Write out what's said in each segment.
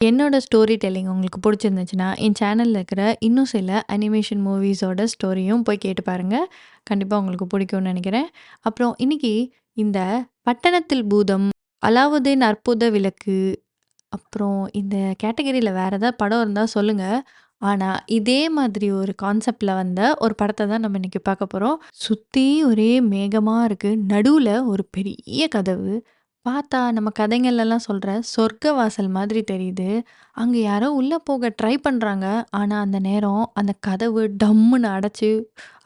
என்னோட story telling உங்களுக்கு புடிச்சிருந்துச்சுன்னா, என் சேனல்ல இருக்கிற இன்னும் சில அனிமேஷன் மூவிஸோட ஸ்டோரியும் போய் கேட்டு பாருங்க. கண்டிப்பா உங்களுக்கு பிடிக்கும்னு நெனைக்கிறேன். அப்புறம் இன்னைக்கு இந்த பட்டணத்தில் பூதம், அலாவுதீன் அற்புத விளக்கு, அப்புறம் இந்த கேட்டகரியில வேற ஏதாவது படம் இருந்தா சொல்லுங்க. ஆனா, இதே மாதிரி ஒரு கான்செப்ட்ல வந்த ஒரு படத்த தான் நம்ம இன்னைக்கு பார்க்க போறோம். சுத்தி ஒரே மேகமா இருக்கு. நடுவுல ஒரு பெரிய கதவு. பார்த்தா நம்ம கதைங்கள்லலாம் சொல்ற சொர்க்க வாசல் மாதிரி தெரியுது. அங்க யாரோ உள்ள போக ட்ரை பண்றாங்க. ஆனா, அந்த நேரம் அந்த கதவு டம்முன்னு அடைச்சு,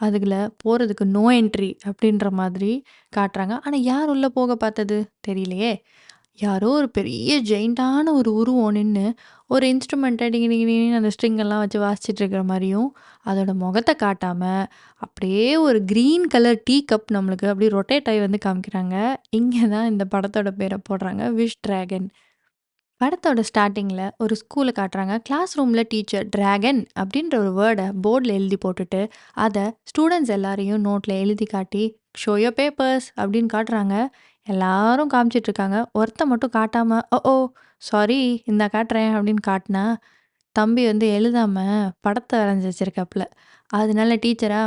அதுக்குள்ள போறதுக்கு நோ என்ட்ரி அப்படின்ற மாதிரி காட்டுறாங்க. ஆனா, யார் உள்ள போக பார்த்தது? தெரியலையே! யாரோ ஒரு பெரிய ஜெயண்டான ஒரு உருவம் நின்னு, ஒரு இன்ஸ்ட்ருமெண்ட்ட டிங்கி டிங்கி டிங்கின்னு அந்த ஸ்ட்ரிங் எல்லாம் வச்சு வாசிச்சுட்டு இருக்கிற மாரியும், அதோட முகத்த காட்டாம, அப்படியே ஒரு கிரீன் கலர் டீ கப் நம்மளுக்கு அப்படியே ரொட்டேட் ஆயி வந்து காமிக்கிறாங்க. இங்க தான் இந்த படத்தோட பேர போடுறாங்க. Wish dragon. படத்தோட ஸ்டார்ட்டிங்ல ஒரு ஸ்கூல காட்டுறாங்க. கிளாஸ் ரூம்ல டீச்சர் "டிராகன்" அப்படின்ற ஒரு வேர்ட போர்ட்ல எழுதி போட்டுட்டு, அத ஸ்டூடண்ட்ஸ் எல்லாரையும் நோட்ல எழுதி காட்டி, "ஷோ யூர் பேப்பர்ஸ்" அப்படின்னு காட்டுறாங்க. எல்லாரும் காமிச்சிட்டு இருக்காங்க. ஒருத்தன் மட்டும் காட்டாம, "ஓ ஓ! சாரி இந்தா காட்டுறேன்" அப்படின்னு காட்டுனா, தம்பி வந்து எழுதாம படத்த வரைஞ்சு வச்சிருக்காப்புல. அதனால டீச்சரா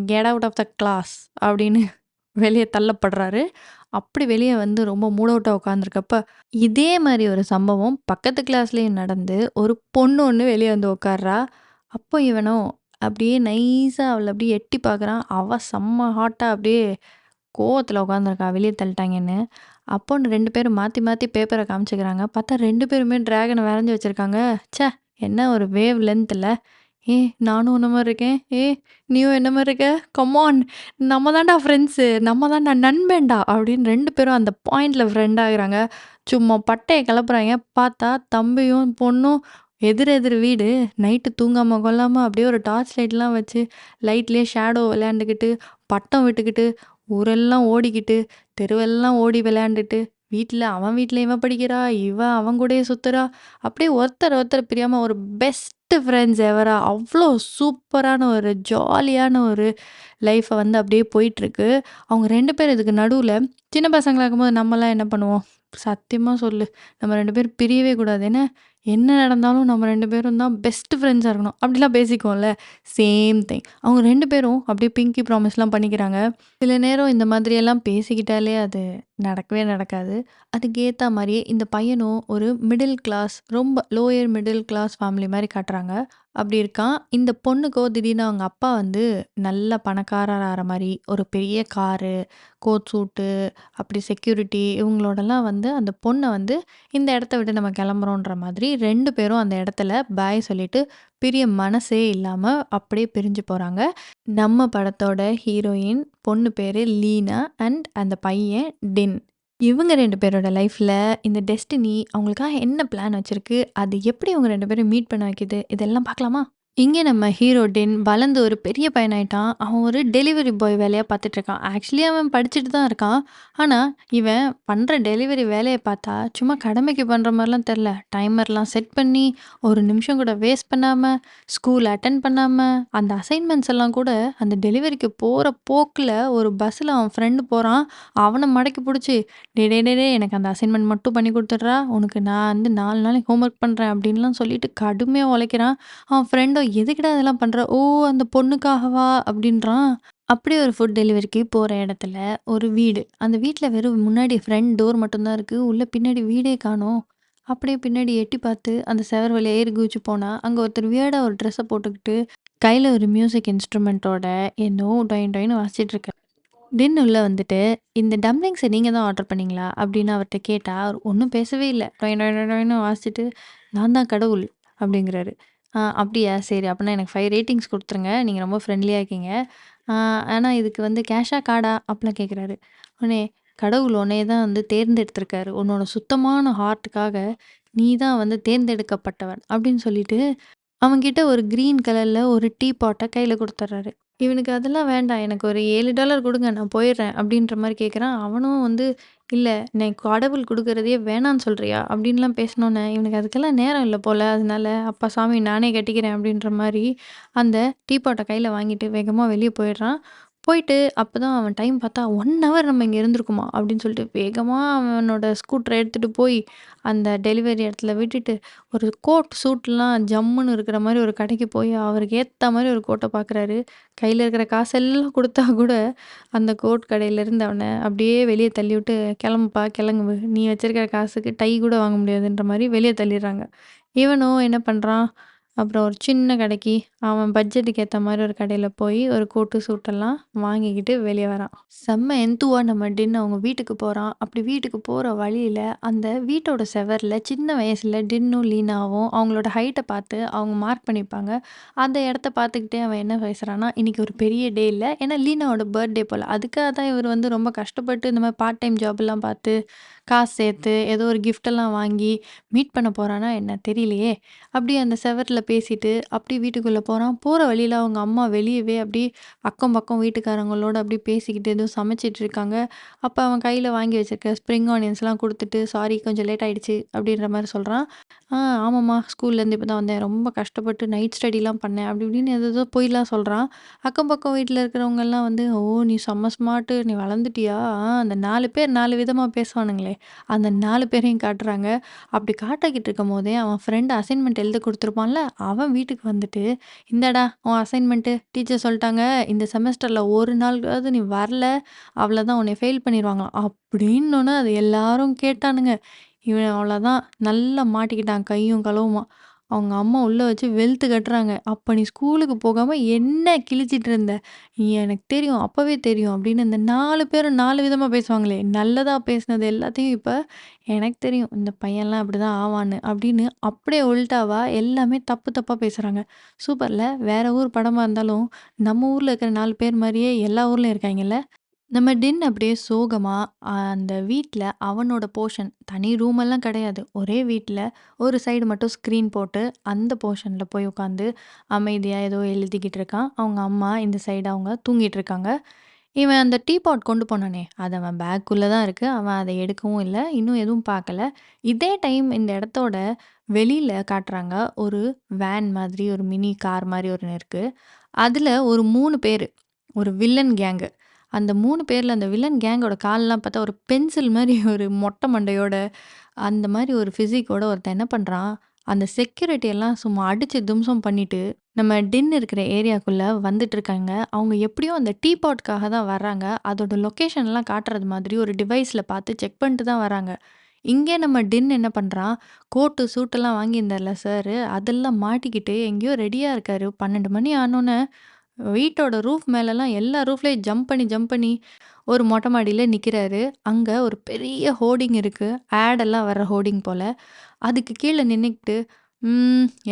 "get out of the class" அப்படின்னு வெளிய தள்ளப்படுறாரு. அப்படி வெளிய வந்து ரொம்ப மூட் அவுட்டா உட்காந்துருக்கப்ப, இதே மாரி ஒரு சம்பவம் பக்கத்து கிளாஸ்லயும் நடந்து, ஒரு பொண்ணு ஒண்ணு வெளிய வந்து உட்கார்றா. அப்போ இவனும் அப்படியே நைஸா அவள அப்படியே எட்டி பார்க்குறான். அவ செம்ம ஹாட்டா அப்படியே கோவத்துல உட்காந்துருக்கா, வெளிய தள்ளிட்டாங்கன்னு. அப்போன்னு 2 பேரும் மாத்தி மாத்தி பேப்பர காமிச்சுக்கிறாங்க. பார்த்தா 2 பேருமே டிராகன வரைஞ்சு வச்சிருக்காங்க. ச்சே! என்ன ஒரு வேவ் லென்த்ல. "ஏய் நானும் உன்ன மாரி இருக்கேன். ஏய் நீயும் என்ன மாரி இருக்க. கம் ஆன் நம்ம தான்டா ஃப்ரெண்ட்ஸு. நம்ம தான்டா நண்பன்டா" அப்படின்னு 2 பேரும் அந்த பாயிண்ட்ல ஃப்ரெண்ட் ஆகுறாங்க. சும்மா பட்டைய கெளப்புறாய்ங்க. பார்த்தா தம்பியும், பொண்ணும் எதிர் எதிர் வீடு. நைட்டு தூங்காம கொள்ளாம அப்படியே ஒரு டார்ச் லைட்லாம் வச்சு, லைட்லயே ஷேடோ விளையாண்டுக்கிட்டு, பட்டம் விட்டுக்கிட்டு, ஊரெல்லாம் ஓடிக்கிட்டு, தெருவெல்லாம் ஓடி விளையாண்டுட்டு, அவன் வீட்ல இவ படிக்கிறா, இவ அவன் கூடயே சுத்துறா. அப்படியே ஒருத்தர் ஒருத்தர் பிரியாம ஒரு பெஸ்ட் ஃப்ரெண்ட்ஸ் எவரா அவ்ளோ சூப்பரான ஒரு ஜாலியான ஒரு லைஃப வந்து அப்படியே போயிட்டுருக்கு. அவங்க 2 பேரும் இதுக்கு நடுவுல சின்ன பசங்களா இருக்கும்போது நம்மலாம் என்ன பண்ணுவோம்? சத்தியமா சொல்லு. நம்ம 2 பேரும் பிரியவே கூடாது. என்ன நடந்தாலும் நம்ம 2 பேரும் தான் பெஸ்ட் ஃப்ரெண்ட்ஸா இருக்கணும். அப்படிலாம் பேசிக்குவோம்ல. Same thing. அவங்க 2 பேரும் அப்படியே பிங்கி ப்ராமிஸ்லாம் பண்ணிக்கிறாங்க. சில நேரம் இந்த மாதிரியெல்லாம் பேசிக்கிட்டாலே அது நடக்கவே நடக்காது. அதுக்கு ஏத்தா மாரியே இந்த பையனும் ஒரு மிடில் கிளாஸ் ரொம்ப லோயர் மிடில் கிளாஸ் ஃபேமிலி மாரி காட்டுறாங்க. அப்படி இருக்கான். இந்த பொண்ணுக்கோ திடீர்னு அவங்க அப்பா வந்து நல்ல பணக்காரர் ஆற மாரி ஒரு பெரிய காரு, கோட் சூட்டு, அப்படி செக்யூரிட்டி இவங்களோடலாம் வந்து அந்த பொண்ண வந்து இந்த இடத்த விட்டு நம்ம கிளம்புறோன்ற மாதிரி 2 பேரும் அந்த இடத்துல பாய் சொல்லிட்டு பிரிய மனசே இல்லாம அப்படியே பிரிஞ்சு போறாங்க. நம்ம படத்தோட ஹீரோயின் பொண்ணு பேரு லீனா அண்ட் அந்த பையன் டின். இவங்க 2 பேரோட லைஃப்ல இந்த டெஸ்டினி அவங்களுக்காக என்ன பிளான் வச்சிருக்கு? அது எப்படி இவங்க 2 பேரும் மீட் பண்ண வைக்குது? இதெல்லாம் பார்க்கலாமா? இங்கே நம்ம ஹீரோ டின் வளர்ந்து ஒரு பெரிய பையனாயிட்டான். அவன் ஒரு டெலிவரி பாய் வேலையா பார்த்துட்ருக்கான். ஆக்சுவலி அவன் படிச்சுட்டு தான் இருக்கான். ஆனா, இவன் பண்ற டெலிவரி வேலைய பார்த்தா, சும்மா கடமைக்கு பண்ற மாரிலாம் தெர்ல. டைமர்லாம் செட் பண்ணி, ஒரு நிமிஷம் கூட வேஸ்ட் பண்ணாம, ஸ்கூல் அட்டெண்ட் பண்ணாம, அந்த அசைன்மெண்ட்ஸ் எல்லாம் கூட அந்த டெலிவரிக்கு போற போக்குல ஒரு பஸ்ஸில அவன் ஃப்ரெண்டு போறான். அவன மடக்கி புடிச்சு, "டேய் டேய் டேய் டேய் எனக்கு அந்த அசைன்மெண்ட் மட்டும் பண்ணி குடுத்துடுறா. உனக்கு நான் வந்து 4 நாளைக்கு ஹோம்வொர்க் பண்றேன்" அப்படின்லாம் சொல்லிட்டு கடுமையா உழைக்கிறான். அவன் ஃப்ரெண்டும் "எதுக்குடா இதெல்லாம் பண்ற?" "ஓ! அந்த பொண்ணுக்காகவா?" அப்படின்றான். அப்படியே ஒரு ஃபுட் டெலிவரிக்கு போற இடத்துல ஒரு வீடு. அந்த வீட்ல வெறும் முன்னாடி ஃப்ரண்ட் டோர் மட்டும் தான் இருக்கு. உள்ள பின்னாடி வீடே காணோம். அப்படியே பின்னாடி எட்டி பார்த்து அந்த செவர் வழியா ஏறி குதிச்சு போனா, அங்க ஒருத்தர் வியர்டா ஒரு ட்ரெஸ்ஸ போட்டுக்கிட்டு, கையில ஒரு மியூசிக் இன்ஸ்ட்ருமென்ட்டோட என்னவோ டொயின் டொயின்னு வாசிச்சுட்டு இருக்காரு. திடீர்னு உள்ள வந்துட்டு, "இந்த டம்ப்ளிங்ஸ நீங்க தான் ஆர்டர் பண்ணீங்களா?" அப்படின்னு அவர்ட்ட கேட்டா, அவர் ஒண்ணும் பேசவே இல்ல. டொய் டொய் டொய் டொய்ன்னு வாசிச்சுட்டு, "நான் தான் கடவுள்" அப்படிங்கிறாரு. அப்படியா? சரி அப்பன்னா எனக்கு 5 ரேட்டிங்ஸ் குடுத்துருங்க. நீங்க ரொம்ப ஃப்ரெண்ட்லியா இருக்கீங்க. ஆ ஆனா இதுக்கு வந்து கேஷா? கார்டா?" அப்படிலாம் கேட்குறாரு. உடனே, "கடவுள் உன்னைய தான் வந்து தேர்ந்தெடுத்திருக்காரு. உன்னோட சுத்தமான ஹார்ட்டுக்காக நீ தான் வந்து தேர்ந்தெடுக்கப்பட்டவன்" அப்படின்னு சொல்லிட்டு அவன்கிட்ட ஒரு கிரீன் கலர்ல ஒரு டீ பாட்ட கையில குடுத்துர்றாரு. இவனுக்கு அதெல்லாம் வேண்டாம். எனக்கு ஒரு $7 குடுங்க நான் போயிர்றேன் அப்டின்ற மாரி கேட்குறான். அவனும் வந்து இல்ல நீ கடவுள் குடுக்குறதையே வேணான்னு சொல்றியா? அப்டின்லாம் பேசினோனே, இவனுக்கு அதுக்கெல்லாம் நேரம் இல்ல போல. அதனால அப்பா சாமி நானே கட்டிக்கிறேன் அப்டின்ற மாரி அந்த டீ பாட்ட கையில வாங்கிட்டு வேகமா வெளிய போயிடுறான். போயிட்டு அப்பதான் அவன் டைம் பார்த்தா 1 ஹவர் நம்ம இங்க இருந்திருக்கோமா அப்படின்னு சொல்லிட்டு வேகமா அவனோட ஸ்கூட்டர எடுத்துட்டு போய் அந்த டெலிவரி இடத்துல விட்டுட்டு, ஒரு கோட் சூட்லாம் ஜம்முன்னு இருக்கிற மாரி ஒரு கடைக்கு போய் அவருக்கு ஏத்த மாரி ஒரு கோட்ட பார்க்குறாரு. கையில இருக்கிற காசெல்லாம் குடுத்தா கூட அந்த கோட் கடையிலேருந்து அவன அப்படியே வெளிய தள்ளிவிட்டு, "கிளம்புப்பா கிளம்பு. நீ வச்சிருக்கிற காசுக்கு டை கூட வாங்க முடியாதுன்ற" மாரி வெளிய தள்ளிடுறாங்க. இவனும் என்ன பண்றான், அப்புறம் ஒரு சின்ன கடைக்கு அவன் பட்ஜெட்டுக்கு ஏத்த மாரி ஒரு கடையில போய் ஒரு கோட்டு, சூட்டெல்லாம் வாங்கிக்கிட்டு வெளிய வரான். செம்ம என்துவா நம்ம டின் அவங்க வீட்டுக்கு போறான். அப்படி வீட்டுக்கு போற வழியில, அந்த வீட்டோட செவர்ல சின்ன வயசுல டின்னும், லீனாவும் அவங்களோட ஹைட்ட பார்த்து அவங்க மார்க் பண்ணியிருப்பாங்க. அந்த இடத்த பார்த்துக்கிட்டே அவன் என்ன பேசுறான்னா, "இன்னைக்கு ஒரு பெரிய டே இல்ல." ஏன்னா லீனாவோட பர்த்டே போல. அதுக்காக தான் இவரு வந்து ரொம்ப கஷ்டப்பட்டு இந்த மாரி பார்ட் டைம் ஜாப்லாம் பார்த்து, காசு சேர்த்து, ஏதோ ஒரு கிஃப்ட்டெல்லாம் வாங்கி மீட் பண்ண போறானா என்ன தெரியலையே! அப்படியே அந்த செவர்ல பேசிட்டு, அப்படியே வீட்டுக்குள்ள போறான். போற வழியில அவங்க அம்மா வெளியவே அப்படியே அக்கம் பக்கம் வீட்டுக்காரங்களோட அப்படியே பேசிக்கிட்டு ஏதோ சமைச்சிட்டு இருக்காங்க. அப்ப அவன் கையில வாங்கி வச்சிருக்க ஸ்ப்ரிங் ஆனியன்ஸ்லாம் குடுத்துட்டு, "சாரி கொஞ்சம் லேட் ஆயிடுச்சு" அப்படின்ற மாரி சொல்றான். ஆமாம்மா ஸ்கூல்லேருந்து இப்ப தான் வந்தேன். ரொம்ப கஷ்டப்பட்டு நைட் ஸ்டடிலாம் பண்ணேன்." அப்படி இப்படின்னு ஏதேதோ பொய்லாம் சொல்றான். அக்கம் பக்கம் வீட்ல இருக்கிறவங்கலாம் வந்து, "ஓ! நீ செம்ம ஸ்மார்ட்டு. நீ வளர்ந்துட்டியா? அந்த 4 பேர் 4 விதமா பேசுவானுங்களே, அந்த 4 பேரையும் காட்டுறாங்க." அப்படி காட்டிக்கிட்டு இருக்கும்போதே, அவன் ஃப்ரெண்ட் அசைன்மென்ட் எழுத குடுத்துருப்பான்ல, அவன் வீட்டுக்கு வந்துட்டு, "இந்தாடா உன் அசைன்மென்ட்டு. டீச்சர் சொல்ட்டாங்க, இந்த செமஸ்டர்ல ஒரு நாளாவது நீ வரல, அவ்வளோதான் உன்னைய ஃபெயில் பண்ணிருவாங்களாம்." அப்படின்னோனே அது எல்லாரும் கேட்டானுங்க. இவன் அவ்வளோதான் நல்லா மாட்டிக்கிட்டான் கையும் களவுமா. அவங்க அம்மா உள்ள வச்சு வெளுத்து கட்டுறாங்க. "அப்ப நீ ஸ்கூலுக்கு போகாம என்ன கிழிச்சிட்டு இருந்த? எனக்கு தெரியும், அப்பவே தெரியும்." அப்படின்னு இந்த 4 பேரும் 4 விதமா பேசுவாங்களே, நல்லதா பேசினது எல்லாத்தையும் இப்ப எனக்கு தெரியும். இந்த பையன்லாம் இப்படிதான் ஆவான்னு. அப்படின்னு அப்படியே உல்டாவா எல்லாமே தப்பு தப்பா பேசுறாங்க. சூப்பர்ல! வேற ஊர் படமா இருந்தாலும், நம்ம ஊர்ல இருக்கிற 4 பேர் மாரியே எல்லா ஊர்லயும் இருக்காய்ங்கல்ல. நம்ம டின் அப்படியே சோகமா அந்த வீட்ல அவனோட போர்ஷன் தனி ரூம் எல்லாம் கிடையாது. ஒரே வீட்ல ஒரு சைடு மட்டும் ஸ்க்ரீன் போட்டு, அந்த போர்ஷன்ல போய் உட்காந்து அமைதியா ஏதோ எழுதிக்கிட்டு இருக்கான். அவங்க அம்மா இந்த சைடு அவங்க தூங்கிட்டு இருக்காங்க. இவன் அந்த டீ பாட் கொண்டு போனானே, அது அவன் பேக்குள்ள தான் இருக்கு. அவன் அத எடுக்கவும் இல்ல. இன்னும் எதுவும் பார்க்கல. இதே டைம் இந்த இடத்தோட வெளியில காட்டுறாங்க. ஒரு வேன் மாதிரி, ஒரு மினி கார் மாரி ஒண்ணு இருக்கு. அதுல ஒரு 3 பேரு. ஒரு வில்லன் கேங்கு. அந்த 3 பேர்ல அந்த வில்லன் கேங்கோட கால்லாம் பார்த்தா, ஒரு பென்சில் மாரி ஒரு மொட்டை மண்டையோட, அந்த மாரி ஒரு ஃபிசிக்கோட ஒருத்தன் என்ன பண்றான், அந்த செக்யூரிட்டி எல்லாம் சும்மா அடிச்சு தும்சம் பண்ணிட்டு, நம்ம டின் இருக்கிற ஏரியாக்குள்ள வந்துட்டுருக்காங்க. அவங்க எப்படியோ அந்த டீ பாட்க்காக தான் வர்றாங்க. அதோட லொகேஷன்லாம் காட்டுறது மாதிரி ஒரு டிவைஸ்ல பார்த்து செக் பண்ணிட்டு தான் வராங்க. இங்கே நம்ம டின் என்ன பண்றான், கோட்டு, சூட்டெல்லாம் வாங்கியிருந்தார்ல சாரு, அதெல்லாம் மாட்டிக்கிட்டு எங்கேயோ ரெடியா இருக்காரு. 12 மணி ஆனோனே வீட்டோட ரூஃப் மேலலாம் எல்லா ரூஃப்லயும் ஜம்ப் பண்ணி ஒரு மொட்டை மாடியில நிக்கிறாரு. அங்க ஒரு பெரிய ஹோர்டிங் இருக்கு. ஆட் எல்லாம் வர்ற ஹோர்டிங் போல. அதுக்கு கீழ நின்னுக்கிட்டு,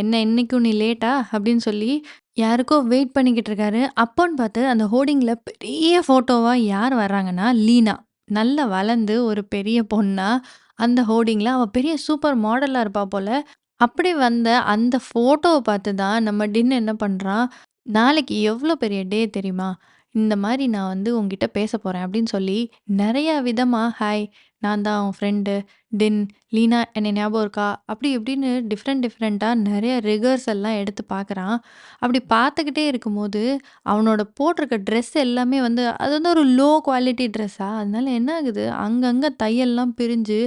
என்ன இன்னைக்கும் நீ லேட்டா?" அப்படின்னு சொல்லி யாருக்கோ வெயிட் பண்ணிக்கிட்டு இருக்காரு. அப்போன்னு பார்த்து அந்த ஹோர்டிங்ல பெரிய ஃபோட்டோவா யார் வர்றாங்கன்னா, லீனா. நல்லா வளர்ந்து ஒரு பெரிய பொண்ணா, அந்த ஹோர்டிங்ல அவ பெரிய சூப்பர் மாடலா இருப்பா போல. அப்படி வந்த அந்த ஃபோட்டோவ பார்த்து தான் நம்ம டின் என்ன பண்றான், "நாளைக்கு எவ்ளோ பெரிய டே தெரியுமா? இந்த மாரி நான் வந்து உன்கிட்ட பேசப் போறேன்." அப்படின்னு சொல்லி நெறைய விதமா, "ஹாய் நான் தான் உன் ஃப்ரெண்டு டின். லீனா என்னைய ஞாபகம் இருக்கா?" அப்படி இப்படின்னு டிஃப்ரெண்ட்டா நெறைய ரிகர்சல்லாம் எடுத்து பார்க்குறான். அப்படி பார்த்துக்கிட்டே இருக்கும்போது, அவனோட போட்டிருக்க ட்ரெஸ் எல்லாமே வந்து அது வந்து ஒரு லோ குவாலிட்டி ட்ரெஸ்ஸா, அதனால என்ன ஆகுது, அங்கங்க தையல்லாம் பிரிஞ்சு,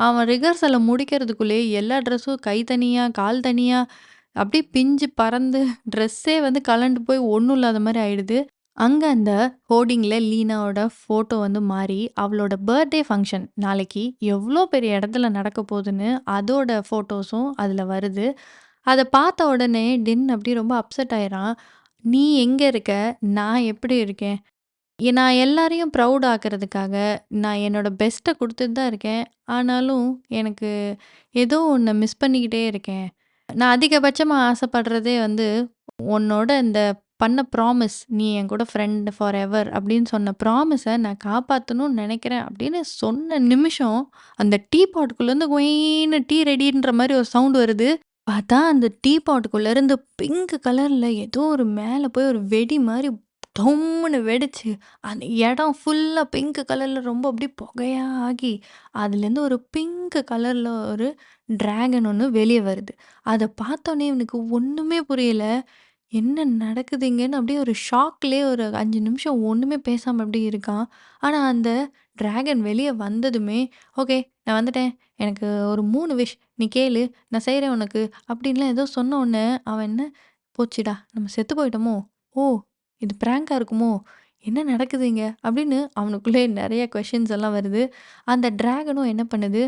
அவன் ரிகர்சல முடிக்கிறதுக்குள்ளயே எல்லா ட்ரெஸ்ஸும் கை தனியா, கால் தனியா அப்படியே பிஞ்சு பறந்து ட்ரெஸ்ஸே வந்து கலண்டு போய் ஒண்ணும் இல்லாத மாரி ஆயிடுது. அங்க அந்த ஹோர்டிங்ல லீனாவோட ஃபோட்டோ வந்து மாறி, அவளோட பர்த்டே ஃபங்ஷன் நாளைக்கு எவ்ளோ பெரிய இடத்துல நடக்க போதுன்னு, அதோட ஃபோட்டோஸும் அதுல வருது. அத பார்த்த உடனே டின் அப்படியே ரொம்ப அப்செட் ஆயிர்றான். "நீ எங்க இருக்க? நான் எப்படி இருக்கேன்? நான் எல்லாரையும் ப்ரவுட் ஆக்குறதுக்காக, நான் என்னோட பெஸ்ட்ட குடுத்துட்டு தான் இருக்கேன். ஆனாலும் எனக்கு ஏதோ ஒண்ண மிஸ் பண்ணிக்கிட்டே இருக்கேன்." நான் அதிகபட்சமா ஆசைப்படுறதே வந்து, உன்னோட இந்த பண்ண ப்ராமிஸ், "நீ என் கூட ஃப்ரெண்ட் ஃபார் எவர்" அப்படின்னு சொன்ன ப்ராமிஸ நான் காப்பாத்தணும்னு நெனைக்கிறேன் அப்படின்னு சொன்ன நிமிஷம், அந்த டீ பாட்டுக்குள்ளேருந்து குயின்னு டீ ரெடின்ற மாரி ஒரு சவுண்ட் வருது. பார்த்தா அந்த டீ பாட்டுக்குள்ளேருந்து பிங்க் கலர்ல ஏதோ ஒரு மேல போய் ஒரு வெடி மாரி டொம்முன்னு வெடிச்சு, அந்த இடம் ஃபுல்லா பிங்க் கலர்ல ரொம்ப அப்படியே புகையா ஆகி, அதுலேருந்து ஒரு பிங்க் கலர்ல ஒரு டிராகன் ஒண்ணு வெளிய வருது. அத பார்த்தோனே இவனுக்கு ஒண்ணுமே புரியல. என்ன நடக்குதுங்கன்னு அப்படியே ஒரு ஷாக்லயே ஒரு 5 நிமிஷம் ஒண்ணுமே பேசாம அப்படியே இருக்கான். ஆனா, அந்த டிராகன் வெளிய வந்ததுமே, "ஓகே, நான் வந்துட்டேன். எனக்கு ஒரு 3 விஷ் நீ கேளு. நான் செய்றேன் உனக்கு." அப்படின்லாம் ஏதோ சொன்ன உடனே, அவன் என்ன, "போச்சுடா! நம்ம செத்து போயிட்டோமோ! ஓ! இது பிராங்கா இருக்குமோ! என்ன நடக்குது இங்க?" அப்படின்னு அவனுக்குள்ளே நெறைய கொஸ்டின்ஸ் எல்லாம் வருது. அந்த டிராகனும் என்ன பண்ணுது,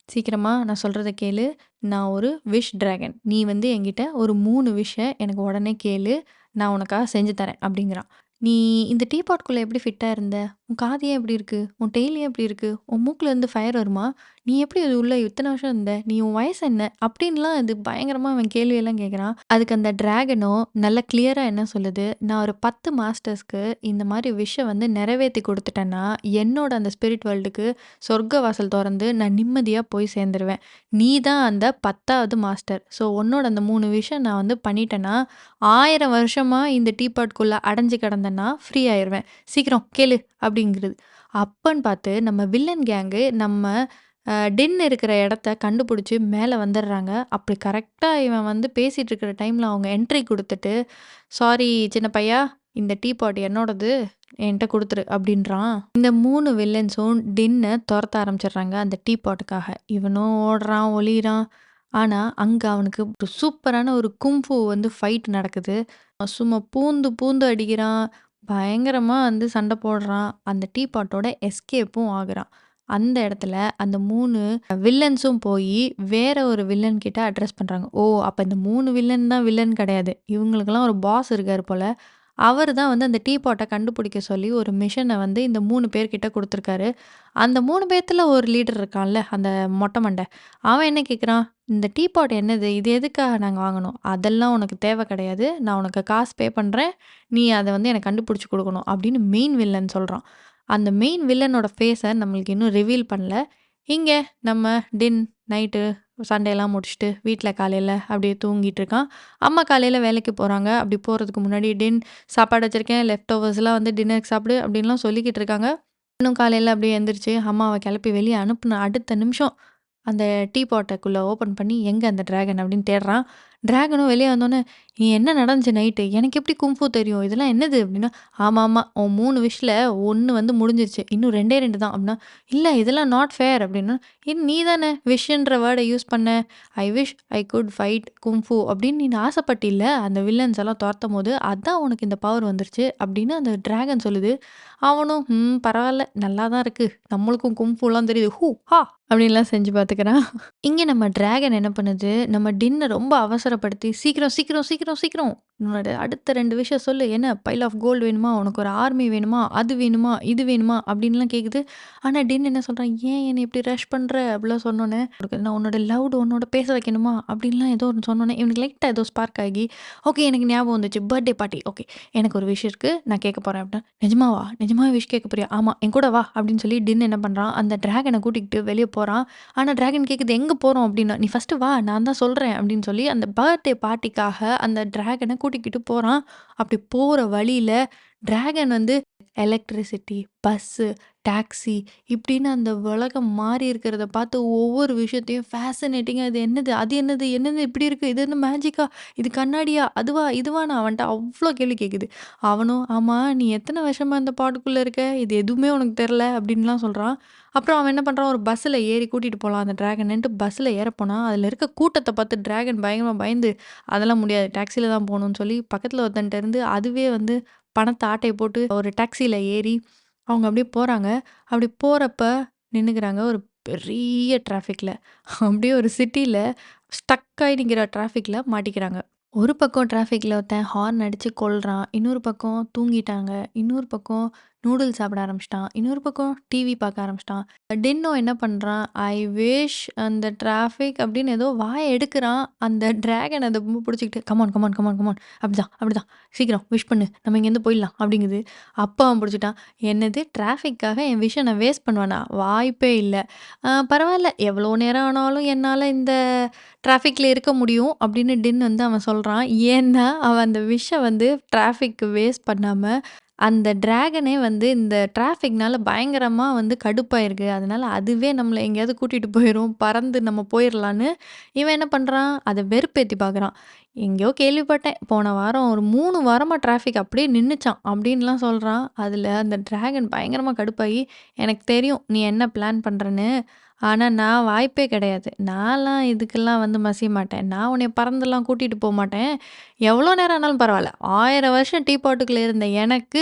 "சீக்கிரமா நான் சொல்றத கேளு. நான் ஒரு விஷ் டிராகன். நீ வந்து என்கிட்ட ஒரு 3 விஷ எனக்கு உடனே கேளு. நான் உனக்காக செஞ்சு தரேன்" அப்படிங்கிறான். "நீ இந்த டீ பாட்குள்ள எப்படி ஃபிட்டா இருந்த? உன் காது ஏன் இப்படி இருக்கு? உன் டெய்ல் ஏன் இப்படி இருக்கு? உன் மூக்குல இருந்து ஃபயர் வருமா? நீ எப்படி அது உள்ள இத்தன வருஷம் இருந்த? நீ உன் வயசு என்ன?" அப்படின்லாம் அது பயங்கரமா அவன் கேள்வியெல்லாம் கேட்குறான். அதுக்கு அந்த டிராகனும் நல்லா கிளியரா என்ன சொல்லுது, "நான் ஒரு 10 மாஸ்டர்ஸ்க்கு இந்த மாரி விஷ வந்து நிறைவேத்தி குடுத்துட்டேன்னா, என்னோட அந்த ஸ்பிரிட் வேர்ல்டுக்கு சொர்க்க வாசல் தொறந்து நான் நிம்மதியா போய் சேர்ந்துருவேன். நீ தான் அந்த 10வது மாஸ்டர். ஸோ உன்னோட அந்த 3 விஷயம் நான் வந்து பண்ணிட்டேன்னா, 1000 வருஷமா இந்த டீபாட்குள்ள அடைஞ்சு கிடந்தேன்னா ஃப்ரீ ஆயிருவேன். சீக்கிரம் கேளு அப்படிங்கிறது. அப்பன்னு பார்த்து நம்ம வில்லன் கேங்கு நம்ம டின் இருக்கிற இடத்த கண்டுபிடிச்சு மேல வந்துடுறாங்க. அப்படி கரெக்ட்டா இவன் வந்து பேசிட்டு இருக்கிற டைம்ல அவங்க என்ட்ரி குடுத்துட்டு, "சாரி சின்ன பையா, இந்த டீ பாட் என்னோடது. என்ட்ட குடுத்துரு" அப்படின்றான். இந்த 3 வில்லன்ஸும் டின்ன தொரத்த ஆரம்பிச்சுடுறாங்க அந்த டீ பாட்டுக்காக. இவனும் ஓடுறான், ஒளியிறான். ஆனா, அங்க அவனுக்கு ஒரு சூப்பரான ஒரு குங்ஃபூ வந்து ஃபைட் நடக்குது. சும்மா பூந்து பூந்து அடிக்கிறான். பயங்கரமா வந்து சண்ட போடுறான். அந்த டீ பாட்டோட எஸ்கேப்பும் ஆகுறான். அந்த இடத்துல அந்த 3 வில்லன்ஸும் போயி வேற ஒரு வில்லன் கிட்ட அட்ரஸ் பண்றாங்க. ஓ! அப்ப இந்த 3 வில்லன் தான் வில்லன் கிடையாது. இவங்களுக்கெல்லாம் ஒரு பாஸ் இருக்காரு போல. அவரு தான் வந்து அந்த டீ பாட்ட கண்டுபிடிக்க சொல்லி ஒரு மிஷன வந்து இந்த 3 பேர்கிட்ட குடுத்துருக்காரு. அந்த 3 பேத்துல ஒரு லீடர் இருக்கான்ல, அந்த மொட்டை மண்டை. அவன் என்ன கேட்குறான், "இந்த டீ பாட் என்னது? இது எதுக்காக நாங்க வாங்கணும்? அதெல்லாம் உனக்கு தேவை கிடையாது. நான் உனக்கு காசு பே பண்றேன். நீ அத வந்து எனக்கு கண்டுபிடிச்சு குடுக்கணும்." அப்படின்னு மெயின் வில்லன் சொல்றான். அந்த மெயின் வில்லனோட ஃபேஸ நம்மளுக்கு இன்னும் ரிவீல் பண்ணல. இங்க நம்ம டின் நைட்டு சண்டையெல்லாம் முடிச்சுட்டு வீட்ல காலையில அப்படியே தூங்கிட்டு இருக்கான். அம்மா காலையில வேலைக்கு போறாங்க. அப்படி போறதுக்கு முன்னாடி டின் சாப்பாடு வச்சிருக்கேன். லெஃப்ட் ஓவர்ஸ்லாம் வந்து டின்னருக்கு சாப்பிடு அப்படின்லாம் சொல்லிக்கிட்டு இருக்காங்க. இன்னும் காலையில அப்படியே எந்திரிச்சு அம்மாவ கிளப்பி வெளிய அனுப்புன அடுத்த நிமிஷம் அந்த டீ பாட்டக்குள்ள ஓப்பன் பண்ணி எங்க அந்த டிராகன் அப்படின்னு தேடுறான். டிராகனும் வெளிய வந்தோனே, "நீ என்ன நடந்துச்சு நைட்டு? எனக்கு எப்படி குங்ஃபூ தெரியும்? இதெல்லாம் என்னது?" அப்படின்னா, "ஆமாமா. உன் 3 விஷல 1 வந்து முடிஞ்சிருச்சு. இன்னும் 2டே 2 தான்." அப்படின்னா, "இல்ல இதெல்லாம் நாட் ஃபேர்." அப்படின்னா, நீ தானே விஷன்ற வேர்ட யூஸ் பண்ண. I wish I could fight kung fu அப்படின்னு நீ ஆசைப்பட்டில்ல அந்த வில்லன்ஸ் எல்லாம் தொரத்தும்போது, அதான் உனக்கு இந்த பவர் வந்துருச்சு." அப்படின்னு அந்த டிராகன் சொல்லுது. அவனும், பரவால்ல. நல்லா தான் இருக்கு. நம்மளுக்கும் குங்ஃபூலாம் தெரியுது. ஹூ! ஹா! அப்படின்லாம் செஞ்சு பார்த்துக்கிறான். இங்க நம்ம டிராகன் என்ன பண்ணுது, நம்ம டின்ன ரொம்ப அவசரப்படுத்தி, "சீக்கிரம், சீக்கிரம், சீக்கிரம், சீக்கிரம்! உன்னோட அடுத்த 2 விஷயம் சொல்லு. என்ன பைல் ஆஃப் கோல்ட் வேணுமா? உனக்கு ஒரு ஆர்மி வேணுமா? அது வேணுமா? இது வேணுமா?" அப்படின்லாம் கேட்குது. ஆனா டின் என்ன சொல்றான், "ஏன் என்னை இப்படி ரஷ் பண்ற?" அப்படிலாம் சொன்னோனே, "நான் உன்னோட லவ்டு உன்னோட பேச வைக்கணுமா?" அப்படின்லாம் ஏதோ ஒண்ணு சொன்னோனே, இவனுக்கு லைட்டா ஏதோ ஸ்பார்க் ஆகி, "ஓகே எனக்கு ஞாபகம் வந்துச்சு. Birthday party. ஓகே. எனக்கு ஒரு விஷ் இருக்கு. நான் கேட்க போறேன்." அப்படின்னா, "நிஜமாவா? நிஜமாவே விஷ் கேட்க போறியா?" "ஆமா. என் கூட வா." அப்படின்னு சொல்லி டின் என்ன பண்றான், அந்த டிராகன கூட்டிக்கிட்டு வெளிய போறான். ஆனா டிராகன் கேட்குது, "எங்க போறோம்?" அப்படின்னா, "நீ ஃபர்ஸ்ட்டு வா, நான் தான் சொல்றேன்." அப்படின்னு சொல்லி அந்த பர்த்டே பார்ட்டிக்காக அந்த டிராகன கூட்டிக்கிட்டு போறான். அப்படி போற வழியில டிராகன் வந்து எலக்ட்ரிசிட்டி, பஸ்ஸு, டாக்ஸி இப்படின்னு அந்த உலகம் மாறி இருக்கிறத பார்த்து ஒவ்வொரு விஷயத்தையும் ஃபேசினேட்டிங்கா "இது என்னது? அது என்னது? என்னது இப்படி இருக்கு? இது என்ன மேஜிக்கா? இது கண்ணாடியா? அதுவா? இதுவான்னு?" அவன்ட்ட அவ்ளோ கேள்வி கேட்குது. அவனும், "ஆமா, நீ எத்தன வருஷமா இந்த பாட்டுக்குள்ள இருக்க? இது எதுவுமே உனக்கு தெர்ல." அப்படின்லாம் சொல்றான். அப்புறம் அவன் என்ன பண்றான், ஒரு பஸ்ஸில ஏறி கூட்டிட்டு போலாம் அந்த டிராகனன்ட்டு பஸ்ஸில ஏற போனா, அதில இருக்க கூட்டத்த பார்த்து டிராகன் பயங்கரமா பயந்து, "அதெல்லாம் முடியாது. டாக்ஸில தான் போணும்னு" சொல்லி பக்கத்தில ஒருத்தன்ட்ட இருந்து அதுவே வந்து பணத்த ஆட்டைய போட்டு ஒரு டாக்ஸில ஏறி அவங்க அப்படியே போறாங்க. அப்படி போறப்ப நின்னுக்கிறாங்க ஒரு பெரிய டிராஃபிக்ல. அப்படியே ஒரு சிட்டில ஸ்டக் ஆயி நிக்கிற டிராஃபிக்ல மாட்டிக்கிறாங்க. ஒரு பக்கம் டிராஃபிக்ல ஒருத்தன் ஹார்ன் அடிச்சு கொல்றான். இன்னொரு பக்கம் தூங்கிட்டாங்க. இன்னொரு பக்கம் நூடுல்ஸ் சாப்பிட ஆரம்பிச்சுட்டான். இன்னொரு பக்கம் டிவி பார்க்க ஆரம்பிச்சுட்டான். டின்னோ என்ன பண்றான், "ஐ விஷ் அந்த டிராஃபிக்" அப்படின்னு ஏதோ வாய எடுக்குறான். அந்த டிராகன் அத புடிச்சுக்கிட்டு, "கமான், கமான், கமான், கமான். அப்படிதான், அப்படிதான். சீக்கிரம் விஷ் பண்ணு. நம்ம இங்கேருந்து போயிடலாம்" அப்படிங்குது. அப்ப அவன் புடிச்சுட்டான். "என்னது டிராஃபிக்காக என் விஷ நான் வேஸ்ட் பண்ணுவேனா? வாய்ப்பே இல்ல. பரவால்ல. எவ்வளோ நேரம் ஆனாலும் என்னால இந்த டிராஃபிக்ல இருக்க முடியும்" அப்படின்னு டின் வந்து அவன் சொல்றான். ஏன்னா, அவன் அந்த விஷ வந்து டிராஃபிக் வேஸ்ட் பண்ணாம அந்த டிராகனே வந்து இந்த டிராஃபிக்னால பயங்கரமா வந்து கடுப்பாயிருக்கு. அதனால அதுவே நம்மள எங்கேயாவது கூட்டிட்டு போயிரும். பறந்து நம்ம போயிரலான்னு இவன் என்ன பண்றான், அத வெறுப்பேத்தி பார்க்குறான். எங்கேயோ கேள்விப்பட்டேன். போன வாரம் ஒரு 3 வாரமா டிராஃபிக் அப்படியே நின்னுச்சாம் அப்படின்லாம் சொல்றான். அதுல அந்த டிராகன் பயங்கரமா கடுப்பாயி, "எனக்கு தெரியும் நீ என்ன பிளான் பண்றன்னு. ஆனா நான் வாய்ப்பே கிடையாது. நான்லாம் இதுக்கெல்லாம் வந்து மசிய மாட்டேன். நான் உன்னைய பறந்துலாம் கூட்டிட்டு போமாட்டேன். எவ்வளோ நேரம் ஆனாலும் பரவால்ல. 1000 வருஷம் டீ பாட்டுக்குள்ள இருந்த எனக்கு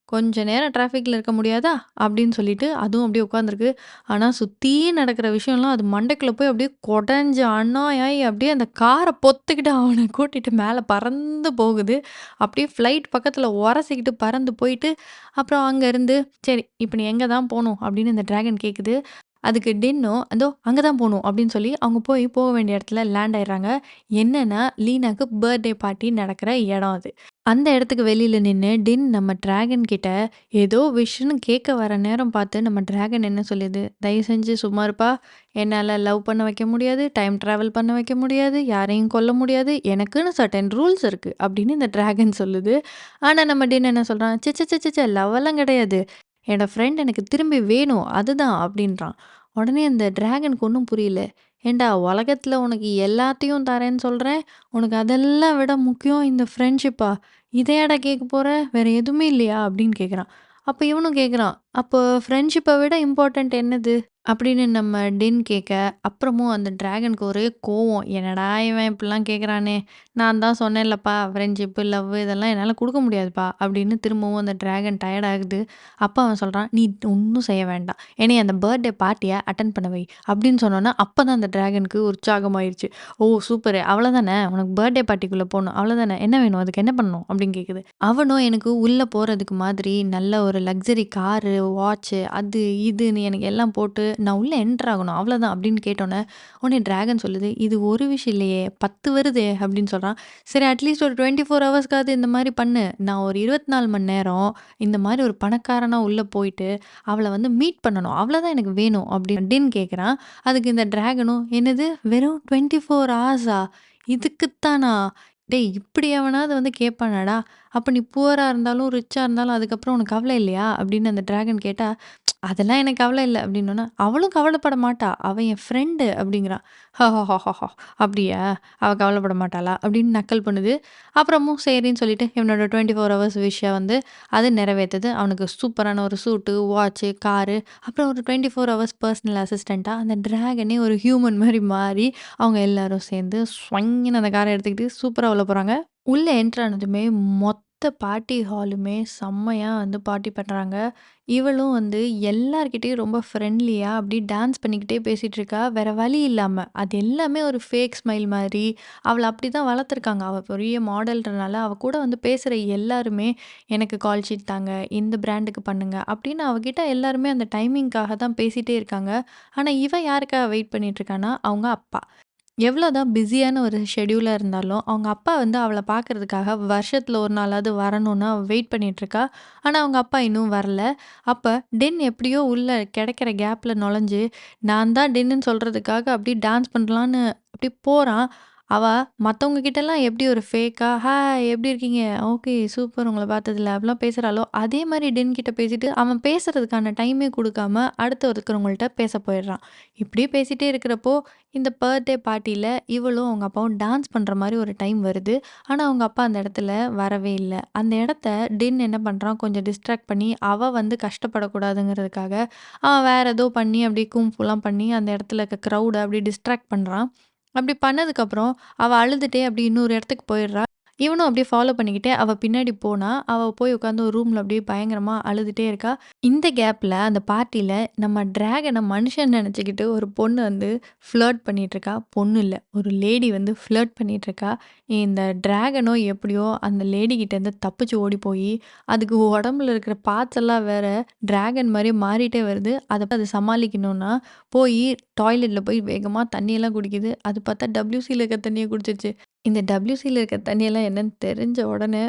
கொஞ்ச நேரம் டிராஃபிக்ல இருக்க முடியாதா? அப்படின்னு சொல்லிட்டு, அதுவும் அப்படியே உட்காந்துருக்கு. ஆனா, சுத்தி நடக்கிற விஷயம்லாம் அது மண்டைக்குள்ள போய் அப்படியே கொடைஞ்சு அண்ணாயாயி அப்படியே அந்த கார பொத்துக்கிட்டு அவன கூட்டிட்டு மேல பறந்து போகுது. அப்படியே ஃப்ளைட் பக்கத்துல உரசிக்கிட்டு பறந்து போயிட்டு, அப்புறம் அங்க இருந்து, "சரி, இப்ப நீ எங்க தான் போணும்?" அப்படின்னு இந்த டிராகன் கேட்குது. அதுக்கு டின்னும், "அதோ அங்க தான் போணும்." அப்படின்னு சொல்லி அவங்க போக வேண்டிய இடத்துல லேண்ட் ஆயிடுறாங்க. என்னன்னா, லீனாக்கு பர்த்டே பார்ட்டி நடக்கிற இடம் அது. அந்த இடத்துக்கு வெளியில நின்னு டின் நம்ம டிராகன் கிட்ட ஏதோ விஷன்னு கேட்க வர நேரம் பார்த்து நம்ம டிராகன் என்ன சொல்லுது, "தயவு செஞ்சு சும்மா இருப்பா. என்னால லவ் பண்ண வைக்க முடியாது. டைம் டிராவல் பண்ண வைக்க முடியாது. யாரையும் கொல்ல முடியாது. எனக்குன்னு சர்டைன் ரூல்ஸ் இருக்கு." அப்படின்னு இந்த டிராகன் சொல்லுது. ஆனா நம்ம டின் என்ன சொல்றான், "ச்ச ச்ச ச்ச ச்ச லவ் எல்லாம் கிடையாது. என்னோட ஃப்ரெண்ட் எனக்கு திரும்பி வேணும். அதுதான்." அப்படின்றான். உடனே அந்த டிராகனுக்கு ஒண்ணும் புரியல. "ஏன்டா உலகத்துல உனக்கு எல்லாத்தையும் தரேன்னு சொல்றேன். உனக்கு அதெல்லாம் விட முக்கியம் இந்த ஃப்ரெண்ட்ஷிப்பா? இதையாடா கேட்க போற? வேற எதுவுமே இல்லையா?" அப்படின்னு கேட்குறான். அப்ப இவனும் கேட்குறான். "அப்போ ஃப்ரெண்ட்ஷிப்ப விட இம்பார்ட்டன்ட் என்னது?" அப்படின்னு நம்ம டின் கேட்க, அப்புறமும் அந்த டிராகனுக்கு ஒரே கோவம். "என்னடா இவன் இப்படிலாம் கேட்குறானே! நான் தான் சொன்னேன்லப்பா ஃப்ரெண்ட்ஷிப்பு, லவ் இதெல்லாம் என்னால குடுக்க முடியாதுப்பா." அப்படின்னு திரும்பவும் அந்த டிராகன் டயர்ட் ஆகுது. அப்ப அவன் சொல்றான், "நீ ஒண்ணும் செய்ய வேண்டாம். என்னைய அந்த பர்த்டே பார்ட்டிய அட்டெண்ட் பண்ண வை." அப்படின்னு சொன்னோனே, அப்பதான் அந்த டிராகனுக்கு உற்சாகமாயிருச்சு. "ஓ! சூப்பரு. அவ்வளோதானே? உனக்கு பர்த்டே பார்ட்டிக்குள்ள போணும். அவ்வளோதானே? என்ன வேணும்? அதுக்கு என்ன பண்ணணும்?" அப்படின்னு கேட்குது. அவனும் எனக்கு உள்ள போறதுக்கு மாதிரி நல்ல ஒரு லக்ஸரி காரு, வாட்சு அது இதுன்னு எனக்கு எல்லாம் போட்டு நான் உள்ள என்டர் ஆகணும். அவ்வளோதான் அப்படின்னு கேட்டோனே, உடனே டிராகன் சொல்லுது, "இது ஒரு விஷயம் இல்லையே! 10 வருதே!" அப்படின்னு சொல்றான். "சரி அட்லீஸ்ட் ஒரு 24 ஹவர்ஸ்க்காவது இந்த மாரி பண்ணு. நான் ஒரு 24 மணி நேரம் இந்த மாரி ஒரு பணக்காரனா உள்ள போயிட்டு, அவள வந்து மீட் பண்ணணும். அவ்வளோதான் எனக்கு வேணும்." அப்படின்னு கேட்குறான். அதுக்கு இந்த டிராகனும், "என்னது வெறும் 24 ஹார்ஸா? இதுக்குத்தானா? டேய் இப்படி எவனாவது வந்து கேட்பானாடா? அப்ப நீ புவரா இருந்தாலும், ரிச்சா இருந்தாலும் அதுக்கப்புறம் உனக்கு கவலை இல்லையா?" அப்படின்னு அந்த டிராகன் கேட்டா, "அதெல்லாம் எனக்கு கவலை இல்ல." அப்படின்னோன, "அவளும் கவலைப்பட மாட்டா. அவ என் ஃப்ரெண்டு." அப்படிங்கிறான். "ஹஹஹஹஹ! அப்படியா? அவ கவலைப்பட மாட்டாளா?" அப்படின்னு நக்கல் பண்ணுது. அப்புறமும் சரின்னு சொல்லிட்டு இவனோட 24 ஹவர்ஸ் விஷ வந்து அது நிறைவேத்துது. அவனுக்கு சூப்பரான ஒரு சூட்டு, வாட்சு, காரு, அப்புறம் ஒரு 24 ஹவர்ஸ் பர்சனல் அசிஸ்டன்ட்டா அந்த டிராகனே ஒரு ஹியூமன் மாரி மாறி, அவங்க எல்லாரும் சேர்ந்து ஸ்வைங்ன்னு அந்த கார எடுத்துக்கிட்டு சூப்பரா உள்ள போறாங்க. உள்ள என்டர் ஆனதுமே மொத்த பார்ட்டி ஹாலுமே செம்மையா வந்து பார்ட்டி பண்றாங்க. இவளும் வந்து எல்லார்கிட்டயும் ரொம்ப ஃப்ரெண்ட்லியா அப்படியே டான்ஸ் பண்ணிக்கிட்டே பேசிட்டு இருக்கா. வேற வழி இல்லாம. அது எல்லாமே ஒரு ஃபேக் ஸ்மைல் மாரி. அவள அப்படிதான் வளர்த்துருக்காங்க. அவ பெரிய மாடல்ன்றனால அவ கூட வந்து பேசுற எல்லாருமே, "எனக்கு கால் ஷீட் தாங்க. இந்த பிராண்டுக்கு பண்ணுங்க." அப்படின்னு அவகிட்ட எல்லாருமே அந்த டைமிங்க்காக தான் பேசிட்டே இருக்காங்க. ஆனா இவ யாருக்காக வெயிட் பண்ணிட்டு இருக்கான்னா, அவங்க அப்பா. எவ்வளோதான் பிஸியான ஒரு ஷெட்யூலா இருந்தாலும், அவங்க அப்பா வந்து அவள பார்க்கறதுக்காக வருஷத்துல ஒரு நாளாவது வரணும்னு அவ வெயிட் பண்ணிட்டுருக்கா. ஆனா, அவங்க அப்பா இன்னும் வரல. அப்ப டென் எப்படியோ உள்ள கிடைக்கிற கேப்ல நுழைஞ்சு, நான் தான் டென்னுன்னு சொல்றதுக்காக அப்படியே டான்ஸ் பண்ணலான்னு அப்படியே போறான். அவ மத்தவங்க கிட்டலாம் எப்படி ஒரு ஃபேக்கா, "ஹாய் எப்படி இருக்கீங்க? ஓகே சூப்பர் உங்கள பார்த்ததுல" அப்படிலாம் பேசுறாளோ, அதே மாரி டென் கிட்ட பேசிட்டு, அவன் பேசுறதுக்கான டைமே குடுக்காம அடுத்து இருக்கிறவங்கள்ட்ட பேச போயிடுறான். இப்படியே பேசிட்டே இருக்கிறப்போ இந்த பர்த்டே பார்ட்டில இவளும் அவங்க அப்பாவும் டான்ஸ் பண்ற மாரி ஒரு டைம் வருது. ஆனா, அவங்க அப்பா அந்த இடத்துல வரவே இல்ல. அந்த இடத்த டின் என்ன பண்றான், கொஞ்சம் டிஸ்ட்ராக்ட் பண்ணி, அவ வந்து கஷ்டப்படக்கூடாதுங்கிறதுக்காக, அவன் வேற ஏதோ பண்ணி அப்படியே கும்ஃபுலாம் பண்ணி அந்த இடத்துல இருக்க க்ரவுட அப்படியே டிஸ்ட்ராக்ட் பண்றான். அப்படி பண்ணதுக்கப்புறம், அவ அழுதுட்டே அப்படி இன்னொரு இடத்துக்கு போயிடுறா. இவனும் அப்படியே ஃபாலோ பண்ணிக்கிட்டே அவ பின்னாடி போனா, அவ போய் உட்காந்து ஒரு ரூம்ல அப்படியே பயங்கரமா அழுதுட்டே இருக்கா. இந்த கேப்ல அந்த பார்ட்டில நம்ம டிராகன மனுஷன் நெனச்சுக்கிட்டு ஒரு பொண்ணு வந்து ஃப்ளர்ட் பண்ணிட்டுருக்கா. பொண்ணு இல்ல. ஒரு லேடி வந்து ஃப்ளர்ட் பண்ணிட்டுருக்கா. இந்த டிராகனோ எப்படியோ அந்த லேடி கிட்டேருந்து தப்பிச்சு ஓடி போயி, அதுக்கு உடம்புல இருக்கிற பார்ட்ஸ் எல்லாம் வேற டிராகன் மாரியே மாறிட்டே வருது. அது சமாளிக்கணும்னா, போயி டாய்லெட்ல போய் வேகமா தண்ணியெல்லாம் குடிக்குது. அது பார்த்தா WCல இருக்க தண்ணிய குடிச்சிருச்சு. இந்த WCல இருக்க தண்ணியெல்லாம் என்னன்னு தெரிஞ்ச உடனே,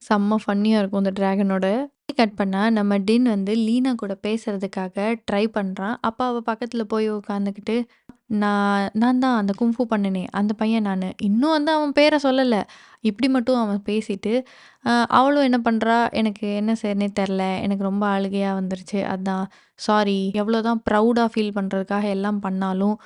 செம்ம ஃபன்னியா இருக்கும் இந்த டிராகனோட கட் பண்ணா நம்ம டின் வந்து லீனா கூட பேசுறதுக்காக ட்ரை பண்றான். அப்ப அவ பக்கத்துல போய் உட்காந்துக்கிட்டு, நான் தான் அந்த குங்ஃபூ பண்ணனே, அந்த பையன் நானு. இன்னும் வந்து அவன் பேர சொல்லல. இப்படி மட்டும் அவன் பேசிட்டு, அவளும் என்ன பண்றா, "எனக்கு என்ன செய்றதுன்னே தெர்ல. எனக்கு ரொம்ப அழுகையா வந்துருச்சு. அதான் சாரி." எவ்வளோதான் ப்ரவுடா ஃபீல் பண்றதுக்காக எல்லாம் பண்ணாலும்,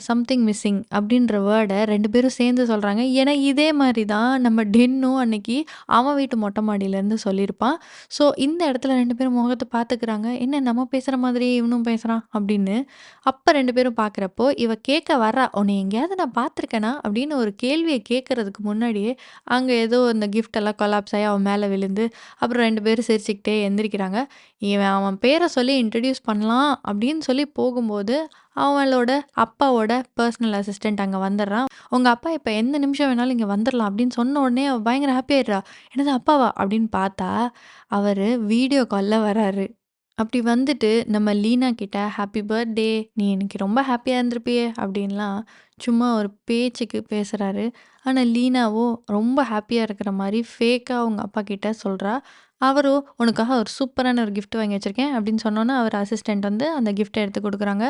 சம்திங் மிஸ்ஸிங் அப்படின்ற வேர்ட 2 பேரும் சேர்ந்து சொல்றாங்க. ஏன்னா, இதே மாரி தான் நம்ம டென்னும் அன்னைக்கு அவன் வீட்டு மொட்டை மாடியிலேருந்து சொல்லியிருப்பான். ஸோ, இந்த இடத்துல 2 பேரும் முகத்த பார்த்துக்கிறாங்க. என்ன நம்ம பேசுற மாதிரியே இவனும் பேசுறான் அப்படின்னு. அப்ப 2 பேரும் பார்க்குறப்போ, இவ கேட்க வர்றா, "உன்னைய எங்கேயாவது நான் பார்த்துருக்கேனா?" அப்படின்னு ஒரு கேள்விய கேட்கறதுக்கு முன்னாடியே, அங்க ஏதோ இந்த கிஃப்ட் எல்லாம் கொலாப்ஸ் ஆயி அவன் மேல விழுந்து, அப்புறம் 2 பேரும் சிரிச்சுக்கிட்டே எந்திரிக்கிறாங்க. இவன் அவன் பேர சொல்லி இன்ட்ரோடியூஸ் பண்ணலாம் அப்படின்னு சொல்லி போகும்போது, அவளோட அப்பாவோட பெர்சனல் அசிஸ்டன்ட் அங்க வந்துடுறான். "உங்க அப்பா இப்ப எந்த நிமிஷம் வேணாலும் இங்க வந்துரலாம்" அப்படின்னு சொன்ன உடனே அவ பயங்கர ஹாப்பி ஆயிடுறா. "என்னது அப்பாவா?" அப்படின்னு பார்த்தா, அவரு வீடியோ கால்ல வராரு. அப்படி வந்துட்டு நம்ம லீனா கிட்ட "ஹாப்பி பர்த்டே! நீ இன்னைக்கு ரொம்ப ஹாப்பியா இருந்திருப்பியே" அப்படின்லாம் சும்மா ஒரு பேச்சுக்கு பேசுறாரு. ஆனா லீனாவோ ரொம்ப ஹாப்பியா இருக்கிற மாரி ஃபேக்கா அவங்க அப்பா கிட்ட சொல்றா. அவரோ "உனக்காக ஒரு சூப்பரான ஒரு கிஃப்ட் வாங்கி வச்சிருக்கேன்" அப்படின்னு சொன்னோனே, அவர் அசிஸ்டன்ட் வந்து அந்த கிஃப்ட்ட எடுத்து குடுக்குறாங்க.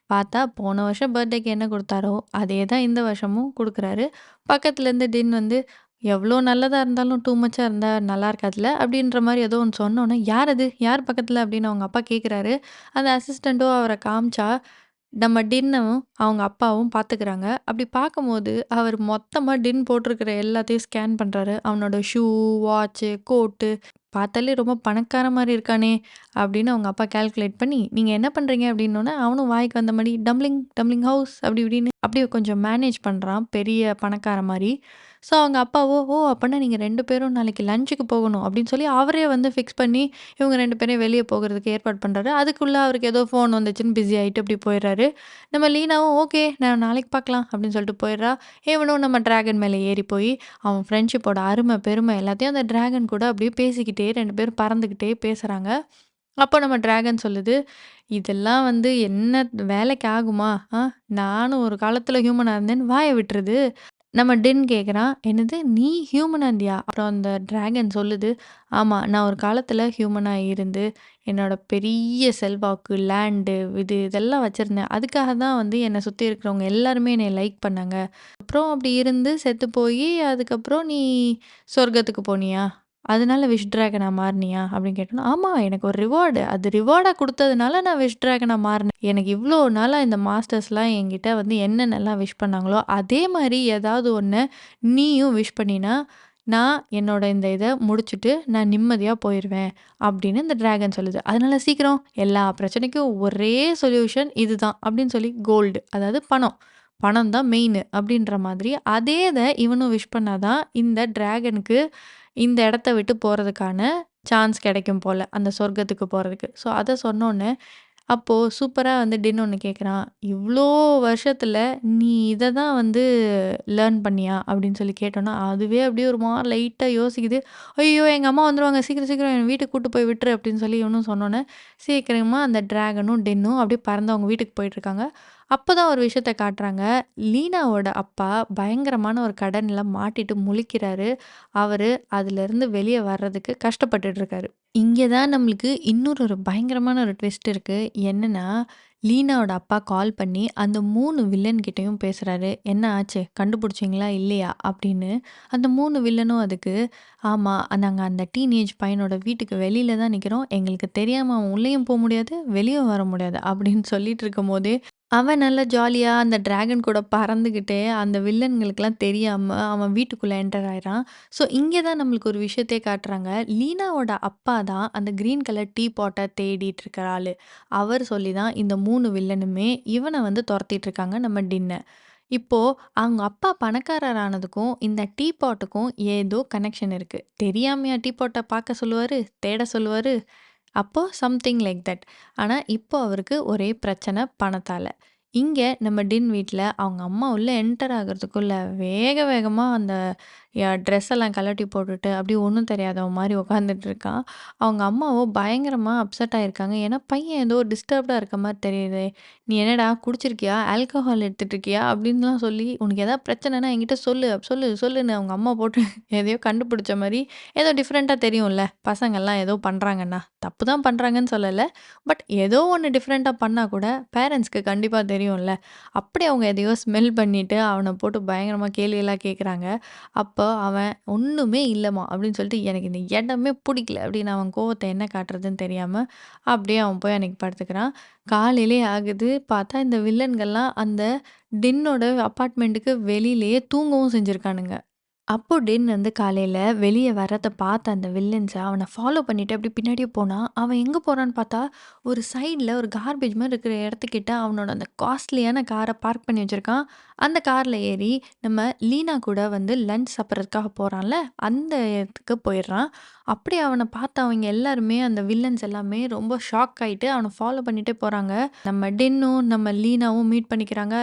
பார்த்தா போன வருஷம் பர்த்டேக்கு என்ன குடுத்தாரோ, அதே தான் இந்த வருஷமும் குடுக்குறாரு. பக்கத்துலேருந்து டின் வந்து எவ்ளோ நல்லதா இருந்தாலும் டூ மச்சா இருந்தா நல்லா இருக்காதுல்ல. அப்படின்ற மாரி ஏதோ ஒண்ணு சொன்னோனே, "யார் அது? யார் பக்கத்துல?" அப்படின்னு அவங்க அப்பா கேட்குறாரு. அந்த அசிஸ்டன்ட்டும் அவர காமிச்சா, நம்ம டின்னும் அவங்க அப்பாவும் பார்த்துக்கிறாங்க. அப்படி பார்க்கும்போது, அவர் மொத்தமா டின் போட்டிருக்கிற எல்லாத்தையும் ஸ்கேன் பண்றாரு. அவனோட ஷூ, வாட்சு, கோட்டு பார்த்தாலே ரொம்ப பணக்கார மாரி இருக்கானே! அப்படின்னு அவங்க அப்பா கால்குலேட் பண்ணி, "நீங்க என்ன பண்றீங்க?" அப்படின்னோனே, அவனும் வாய்க்கு வந்த மாரி டம்ப்ளிங், டம்ப்ளிங் ஹவுஸ் அப்படி இப்படின்னு அப்படியே கொஞ்சம் மேனேஜ் பண்றான். பெரிய பணக்காரன் மாரி. ஸோ அவங்க அப்பாவோ, "ஓ! அப்பன்னா நீங்க 2 பேரும் நாளைக்கு லஞ்சுக்கு போகணும்." அப்படின்னு சொல்லி அவரே வந்து ஃபிக்ஸ் பண்ணி, இவங்க 2 பேரையும் வெளிய போகறதுக்கு ஏற்பாடு பண்றாரு. அதுக்குள்ள அவருக்கு ஏதோ ஃபோன் வந்துச்சுன்னு பிஸி ஆயிட்டு அப்படி போயிடுறாரு. நம்ம லீனாவும், "ஓகே நான் நாளைக்கு பார்க்கலாம்." அப்படின்னு சொல்லிட்டு போயிடுறா. இவனும் நம்ம டிராகன் மேல ஏறி போய், அவன் ஃப்ரெண்ட்ஷிப்போட அருமை, பெருமை எல்லாத்தையும் அந்த டிராகன் கூட அப்படியே பேசிக்கிட்டே 2 பேரும் பறந்துக்கிட்டே பேசுறாங்க. அப்போ நம்ம டிராகன் சொல்லுது, "இதெல்லாம் வந்து என்ன வேலைக்கு ஆகுமா? நானும் ஒரு காலத்துல ஹியூமனா இருந்தேன்னு" வாய விட்டுருது. நம்ம டின் கேட்குறான், "என்னது நீ ஹியூமனா இருந்தியா?" அப்புறம் அந்த டிராகன் சொல்லுது, "ஆமா, நான் ஒரு காலத்துல ஹியூமனா இருந்து, என்னோட பெரிய செல்வாக்கு, லேண்டு இதெல்லாம் வச்சிருந்தேன். அதுக்காக தான் வந்து என்னை சுத்தி இருக்கிறவங்க எல்லாருமே என்னைய லைக் பண்ணாங்க. அப்புறம் அப்படி இருந்து செத்து போயி, அதுக்கப்புறம் நீ சொர்க்கத்துக்கு போனியா? அதனால விஷ் டிராகனா மாறுனியா?" அப்படின்னு கேட்டோனே, "ஆமா, எனக்கு ஒரு ரிவார்டு. அது ரிவார்டா குடுத்ததுனால நான் விஷ் டிராகனா மாறுனேன். எனக்கு இவ்ளோ நாளா இந்த மாஸ்டர்ஸ்லாம் என்கிட்ட வந்து என்னென்னலாம் விஷ் பண்ணாங்களோ, அதே மாரி ஏதாவது ஒண்ண நீயும் விஷ் பண்ணினா, நான் என்னோட இந்த இத முடிச்சுட்டு நான் நிம்மதியா போயிருவேன்." அப்படின்னு இந்த டிராகன் சொல்லுது. "அதனால சீக்கிரம் எல்லா பிரச்சனைக்கும் ஒரே சொல்யூஷன் இதுதான்." அப்படின்னு சொல்லி கோல்டு, அதாவது பணம். பணம் தான் மெயினு அப்படின்ற மாதிரி அதே இத இவனும் விஷ் பண்ணா தான் இந்த டிராகனுக்கு இந்த இடத்த விட்டு போறதுக்கான சான்ஸ் கிடைக்கும் போல. அந்த சொர்க்கத்துக்கு போறதுக்கு. ஸோ அத சொன்னோனே, அப்போ சூப்பரா வந்து டின் ஒண்ணு கேட்குறான். "இவ்ளோ வருஷத்துல நீ இத தான் வந்து லேர்ன் பண்ணியா?" அப்படின்னு சொல்லி கேட்டோனே, அதுவே அப்படியே ஒரு மாரி லைட்டா யோசிக்குது. "ஐயய்யோ! எங்க அம்மா வந்துருவாங்க. சீக்கிரம் சீக்கிரம் என்ன வீட்டுக்கு கூட்டு போய் விட்டுரு." அப்படின்னு சொல்லி இவனும் சொன்னோனே, சீக்கிரமா அந்த டிராகனும், டென்னும் அப்படியே பறந்து அவங்க வீட்டுக்கு போயிட்டுருக்காங்க. அப்பதான் ஒரு விஷயத்த காட்டுறாங்க. லீனாவோட அப்பா பயங்கரமான ஒரு கடன்ல மாட்டிட்டு முழிக்கிறாரு. அவரு அதுலருந்து வெளிய வர்றதுக்கு கஷ்டப்பட்டுட்டு இருக்காரு. இங்க தான் நம்மளுக்கு இன்னொரு ஒரு பயங்கரமான ஒரு ட்விஸ்ட் இருக்கு. என்னன்னா, லீனாவோட அப்பா கால் பண்ணி அந்த 3 வில்லன் கிட்டயும் பேசுறாரு. "என்ன ஆச்சு? கண்டுபிடிச்சீங்களா? இல்லையா?" அப்படின்னு. அந்த 3 வில்லனும் அதுக்கு, "ஆமா, நாங்க அந்த டீனேஜ் பையனோட வீட்டுக்கு வெளியில தான் நிக்கிறோம். எங்களுக்கு தெரியாம அவன் உள்ளேயும் முடியாது, வெளியும் வர முடியாது." அப்படின்னு சொல்லிட்டு இருக்கும்போதே, அவன் நல்லா ஜாலியா அந்த டிராகன் கூட பறந்துகிட்டே, அந்த வில்லன்களுக்கெல்லாம் தெரியாம அவன் வீட்டுக்குள்ள என்டர் ஆயிறான். ஸோ, இங்கே தான் நம்மளுக்கு ஒரு விஷயத்தையே காட்டுறாங்க. லீனாவோட அப்பா தான் அந்த கிரீன் கலர் டீ பாட்ட தேடிட்டு இருக்கிற ஆளு. அவர் சொல்லி தான் இந்த 3 வில்லனுமே இவன வந்து தொரத்திட்டு இருக்காங்க நம்ம டின்ன. இப்போ அவங்க அப்பா பணக்காரர் ஆனதுக்கும், இந்த டீ பாட்டுக்கும் ஏதோ கனெக்ஷன் இருக்கு. தெரியாமயா டீ பாட்ட பார்க்க சொல்லுவாரு? தேட சொல்லுவாரு? அப்போ சம்திங் லைக் தட். ஆனா, இப்போ அவருக்கு ஒரே பிரச்சனை பணத்தால. இங்க நம்ம டின் வீட்ல அவங்க அம்மா உள்ள என்டர் ஆகுறதுக்குள்ள வேக வேகமா அந்த ட்ரெஸ் எல்லாம் கழட்டி போட்டுட்டு, அப்படியே ஒண்ணும் தெரியாதவன் மாரி உட்காந்துட்டு இருக்கான். அவங்க அம்மாவோ பயங்கரமா அப்செட் ஆயிருக்காங்க. ஏன்னா, பையன் ஏதோ டிஸ்டர்ப்டா இருக்க மாரி தெரியுதே. "நீ என்னடா குடிச்சிருக்கியா? ஆல்கஹால் எடுத்துட்டு இருக்கியா?" அப்படின்லாம் சொல்லி, "உனக்கு ஏதாவது பிரச்சனைனா என்கிட்ட சொல்லு, சொல்லு, சொல்லுன்னு" அவங்க அம்மா போட்டு எதையோ கண்டுபிடிச்ச மாரி, ஏதோ டிஃபரெண்ட்டா தெரியும்ல, பசங்கள்லாம் ஏதோ பண்றாங்கன்னா. தப்பு தான் பண்றாங்கன்னு சொல்லல. பட் ஏதோ ஒண்ணு டிஃபரெண்ட்டா பண்ணா கூட பேரண்ட்ஸ்க்கு கண்டிப்பா தெரியும்ல. அப்படி அவங்க எதையோ ஸ்மெல் பண்ணிட்டு அவன போட்டு பயங்கரமா கேள்வியெல்லாம் கேட்குறாங்க. அப்போ அவன் "ஒண்ணுமே இல்லம்மா" அப்படின்னு சொல்லிட்டு, "எனக்கு இந்த இடமே புடிக்கல" அப்படின்னு அவன் கோவத்த என்ன காட்டுறதுன்னு தெரியாம, அப்படியே அவன் போய் அன்னைக்கு படுத்துக்கிறான். காலையிலே ஆகுது. பார்த்தா இந்த வில்லன்கள்லாம் அந்த டின்னோட அபார்ட்மெண்ட்டுக்கு வெளியிலேயே தூங்கவும் செஞ்சிருக்கானுங்க. அப்போ டென் வந்து காலையில வெளிய வர்றத பார்த்த அந்த வில்லன்ஸ் அவன ஃபாலோ பண்ணிட்டு அப்படியே பின்னாடியே போனான். அவன் எங்க போறான்னு பார்த்தா, ஒரு சைட்ல ஒரு கார்பேஜ் மாரி இருக்கிற இடத்துக்கிட்ட அவனோட அந்த காஸ்ட்லியான கார பார்க் பண்ணி வச்சிருக்கான். அந்த கார்ல ஏறி நம்ம லீனா கூட வந்து லஞ்ச் சாப்பிடுறதுக்காக போறான்ல, அந்த இடத்துக்கு போயிடுறான். அப்படியே அவன பார்த்த அவங்க எல்லாருமே அந்த வில்லன்ஸ் எல்லாமே ரொம்ப ஷாக் ஆயிட்டு அவன ஃபாலோ பண்ணிட்டே போறாங்க. நம்ம டென்னும், நம்ம லீனாவும் மீட் பண்ணிக்கிறாங்க.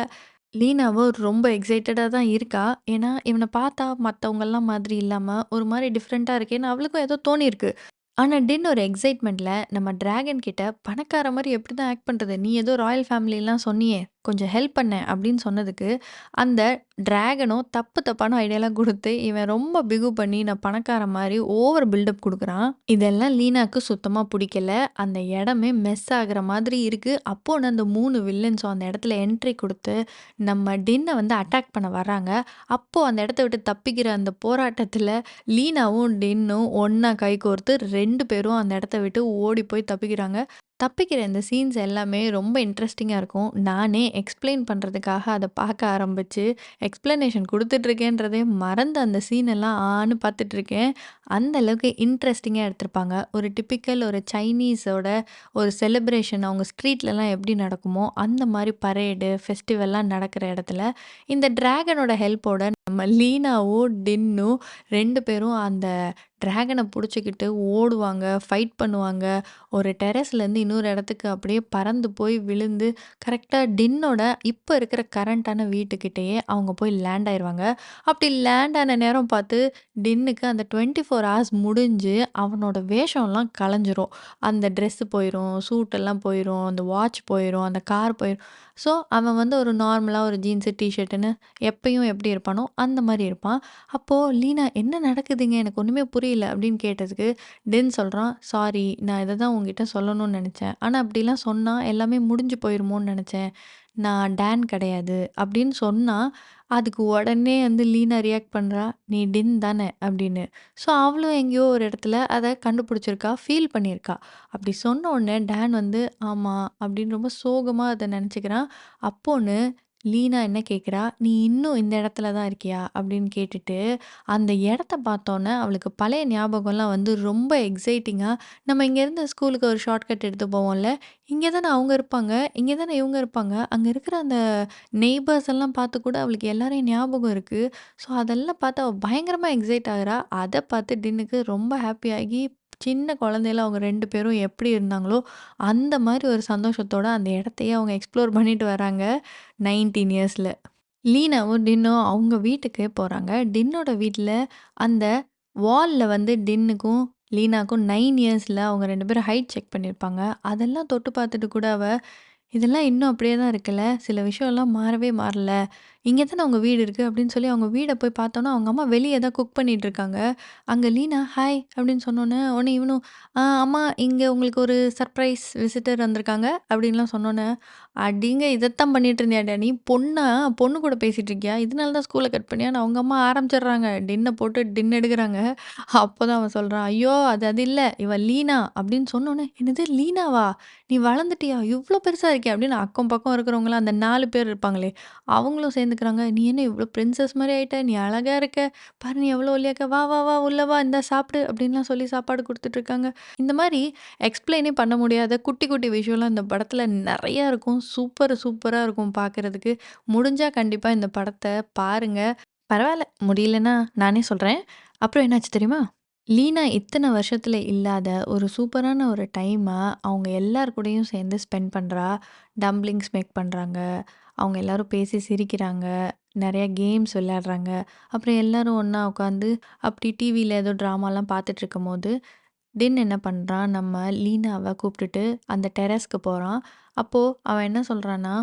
லீனாவோ ரொம்ப எக்ஸைட்டடா தான் இருக்கா. ஏன்னா, இவன பார்த்தா மத்தவங்கலாம் மாதிரி இல்லாம, ஒரு மாரி டிஃப்ரெண்ட்டா இருக்கேன்னு அவளுக்கும் ஏதோ தோணியிருக்கு. ஆனா, டின் ஒரு எக்ஸைட்மெண்ட்ல நம்ம டிராகன் கிட்ட பணக்கார மாரி எப்படி தான் ஆக்ட் பண்றது? நீ ஏதோ ராயல் ஃபேமிலிலாம் சொன்னியே! கொஞ்சம் ஹெல்ப் பண்ணேன் அப்படின்னு சொன்னதுக்கு, அந்த டிராகனும் தப்பு தப்பான ஐடியாலாம் குடுத்து, இவன் ரொம்ப பிகு பண்ணி நான் பணக்காரன் மாரி ஓவர் பில்டப் குடுக்குறான். இதெல்லாம் லீனாக்கு சுத்தமா புடிக்கல. அந்த இடமே மெஸ் ஆகுற மாதிரி இருக்கு. அப்போன்னு அந்த 3 வில்லன்ஸும் அந்த இடத்துல என்ட்ரி குடுத்து, நம்ம டின்ன வந்து அட்டாக் பண்ண வர்றாங்க. அப்போ அந்த இடத்த விட்டு தப்பிக்கிற அந்த போராட்டத்துல லீனாவும், டின்னும் ஒண்ணா கைகோர்த்து 2 பேரும் அந்த இடத்த விட்டு ஓடி போய் தப்பிக்கிறாங்க. தப்பிக்கிற இந்த சீன்ஸ் எல்லாமே ரொம்ப இன்ட்ரெஸ்டிங்கா இருக்கும். நானே எக்ஸ்ப்ளைன் பண்றதுக்காக அத பார்க்க ஆரம்பிச்சு, எக்ஸ்ப்ளனேஷன் குடுத்துட்ருக்கேன்றதே மறந்து அந்த சீன் எல்லாம் ஆன்னு பார்த்துட்ருக்கேன். அந்த அளவுக்கு இன்ட்ரெஸ்டிங்கா எடுத்திருப்பாங்க. ஒரு டிப்பிக்கல் ஒரு சைனீஸோட ஒரு செலிப்ரேஷன் அவங்க ஸ்ட்ரீட்லலாம் எப்படி நடக்குமோ, அந்த மாரி பரேடு, ஃபெஸ்டிவல்லாம் நடக்கிற இடத்துல, இந்த டிராகனோட ஹெல்ப்போட நம்ம லீனாவும், டின்னும் 2 பேரும் அந்த டிராகன புடிச்சுக்கிட்டு ஓடுவாங்க, ஃபைட் பண்ணுவாங்க. ஒரு டெர்ரஸ்லேருந்து இன்னொரு இடத்துக்கு அப்படியே பறந்து போய் விழுந்து, கரெக்ட்டா டின்னோட இப்ப இருக்கிற கரண்ட்டான வீட்டுக்கிட்டயே அவங்க போய் லேண்ட் ஆயிருவாங்க. அப்படி லேண்ட் ஆன நேரம் பார்த்து டின்னுக்கு அந்த 24 ஹார்ஸ் முடிஞ்சு அவனோட வேஷம்லாம் கலைஞ்சிரும். அந்த ட்ரெஸ்ஸு போயிரும், சூட் எல்லாம் போயிரும், அந்த வாட்ச் போயிரும், அந்த கார் போயிரும். ஸோ, அவன் வந்து ஒரு நார்மலா ஒரு ஜீன்ஸு, டீ ஷர்ட்டுன்னு எப்பயும் எப்படி இருப்பானோ, அந்த மாரி இருப்பான். அப்போ லீனா "என்ன நடக்குதுங்க? எனக்கு ஒண்ணுமே புரியல" அப்படின்னு கேட்டதுக்கு, டென் சொல்றான், "சாரி நான் இத தான் உன்கிட்ட சொல்லணும்னு நெனச்சேன். ஆனா அப்படிலாம் சொன்னா எல்லாமே முடிஞ்சு போயிருமோன்னு நெனச்சேன். நான் டான் கிடையாது" அப்படின்னு சொன்னா, அதுக்கு உடனே வந்து லீனா ரியாக்ட் பண்றா, "நீ டின் தானே" அப்படின்னு. ஸோ அவளும் எங்கேயோ ஒரு இடத்துல அத கண்டுபிடிச்சிருக்கா, ஃபீல் பண்ணியிருக்கா. அப்படி சொன்ன உடனே டான் வந்து, "ஆமா" அப்படின்னு ரொம்ப சோகமா அத நெனச்சுக்கிறான். அப்போன்னு லீனா என்ன கேட்குறா, "நீ இன்னும் இந்த இடத்துல தான் இருக்கியா?" அப்படின்னு கேட்டுட்டு, அந்த இடத்த பார்த்தோன்னே அவளுக்கு பழைய ஞாபகம்லாம் வந்து ரொம்ப எக்ஸைட்டிங்கா, நம்ம இங்கேருந்து ஸ்கூலுக்கு ஒரு ஷார்ட்கட் எடுத்து போவோம்ல, இங்கே தானே அவங்க இருப்பாங்க, இங்கே தானே இவங்க இருப்பாங்க, அங்கே இருக்கிற அந்த நெய்பர்ஸ் எல்லாம் பார்த்து கூட அவளுக்கு எல்லாரையும் ஞாபகம் இருக்கு. ஸோ அதெல்லாம் பார்த்து அவ பயங்கரமா எக்ஸைட் ஆகுறா. அத பார்த்து டின்னுக்கு ரொம்ப ஹாப்பி ஆகி, சின்ன குழந்தையில அவங்க 2 பேரும் எப்படி இருந்தாங்களோ, அந்த மாரி ஒரு சந்தோஷத்தோட அந்த இடத்தையே அவங்க எக்ஸ்ப்ளோர் பண்ணிட்டு வராங்க. 19 இயர்ஸ்ல. லீனாவும், டின்னும் அவங்க வீட்டுக்கு போறாங்க. டின்னோட வீட்ல அந்த வால்ல வந்து டின்னுக்கும், லீனாக்கும் 9 இயர்ஸ்ல அவங்க 2 பேரும் ஹைட் செக் பண்ணியிருப்பாங்க. அதெல்லாம் தொட்டு பார்த்துட்டு கூட அவ இதெல்லாம் இன்னும் அப்படியே தான் இருக்குல்ல. சில விஷயம்லாம் மாறவே மாறல. இங்க தானே உங்க வீடு இருக்கு அப்படின்னு சொல்லி அவங்க வீட போய் பார்த்தோன்னா, அவங்க அம்மா வெளிய ஏதோ குக் பண்ணிட்டு இருக்காங்க. அங்க லீனா ஹாய் அப்படின்னு சொன்னோனே, உடனே இவனும் அம்மா இங்க உங்களுக்கு ஒரு சர்ப்ரைஸ் விசிட்டர் வந்திருக்காங்க அப்படின்லாம் சொன்னோனே, அடிங்க இதத்தான் பண்ணிட்டு இருந்தியாடா நீ? பொண்ணு கூட பேசிட்டு இருக்கியா? இதனால தான் ஸ்கூல கட் பண்ணியான்னு அவங்க அம்மா ஆரம்பிச்சுடுறாங்க. டின்ன போட்டு டின் எடுக்குறாங்க. அப்பதான் அவன் சொல்றான், ஐயோ! அது அது இல்ல. இவ லீனா அப்படின்னு சொன்னோனே, என்னது லீனாவா? நீ வளர்ந்துட்டியா? இவ்ளோ பெருசா இருக்கியா? அப்படின்னு அக்கம் பக்கம் இருக்கிறவங்கலாம் அந்த 4 பேர் இருப்பாங்களே, அவங்களும் சேர்ந்துக்கிறாங்க. நீ என்ன இவ்ளோ பிரின்சஸ் மாரி ஆயிட்ட? நீ அழகா இருக்க. பாரு நீ எவ்ளோ ஒல்லியா இருக்க. வா, வா, வா உள்ள வா. இந்தா சாப்பிடு அப்படின்லாம் சொல்லி சாப்பாடு குடுத்துட்டு இருக்காங்க. இந்த மாரி எக்ஸ்ப்ளைனே பண்ண முடியாத குட்டி, குட்டி விஷயம்லாம் இந்த படத்துல நெறையா இருக்கும். சூப்பரா இருக்கும் பார்க்கறதுக்கு. முடிஞ்சா கண்டிப்பா இந்த படத்த பாருங்க. பரவால்ல முடியலன்னா நானே சொல்றேன். அப்புறம் என்னாச்சு தெரியுமா? லீனா இத்தன வருஷத்துல இல்லாத ஒரு சூப்பரான ஒரு டைம அவங்க எல்லார் கூடயும் சேர்ந்து ஸ்பெண்ட் பண்றா. டம்ப்ளிங்ஸ் மேக் பண்றாங்க. அவங்க எல்லாரும் பேசி சிரிக்கிறாங்க. நெறைய கேம்ஸ் விளையாடுறாங்க. அப்புறம் எல்லாரும் ஒண்ணா உட்காந்து அப்படி டிவில ஏதோ ட்ராமாலாம் பார்த்துட்டுருக்கும்போது, டின் என்ன பண்றான், நம்ம லீனாவ கூப்பிட்டுட்டு அந்த டெர்ரஸ்க்கு போறான். அப்போ அவன் என்ன சொல்றான்னா,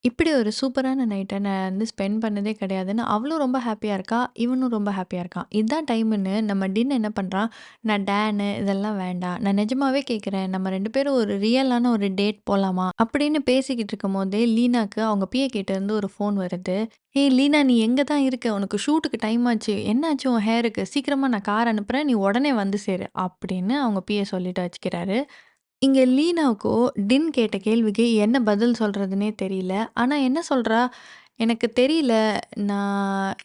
"இப்படி ஒரு சூப்பரான நைட்ட நான் வந்து ஸ்பெண்ட் பண்ணதே கிடையாதுன்னு" அவளும் ரொம்ப ஹாப்பியா இருக்கா. இவனும் ரொம்ப ஹாப்பியா இருக்கான். இதான் டைமுன்னு நம்ம டின் என்ன பண்றான், "நான் டேனு இதெல்லாம் வேண்டாம். நான் நிஜமாவே கேட்கிறேன். நம்ம 2 பேரும் ஒரு ரியலான ஒரு டேட் போலாமா?" அப்படின்னு பேசிக்கிட்டு இருக்கும்போதே லீனாக்கு அவங்க பிஏ கிட்டேருந்து ஒரு ஃபோன் வருது. "ஏய் லீனா நீ எங்க தான் இருக்க? உனக்கு ஷூட்டுக்கு டைம் ஆச்சு. என்னாச்சு உன் ஹேருக்கு? சீக்கிரமா நான் கார் அனுப்புறேன். நீ உடனே வந்து சேரு." அப்படின்னு அவங்க பிஏ சொல்லிட்டு வச்சுக்கிறாரு. இங்க லீனாவுக்கோ டின் கேட்ட கேள்விக்கு என்ன பதில் சொல்றதுன்னே தெரியல. ஆனா என்ன சொல்றா, "எனக்கு தெரியல.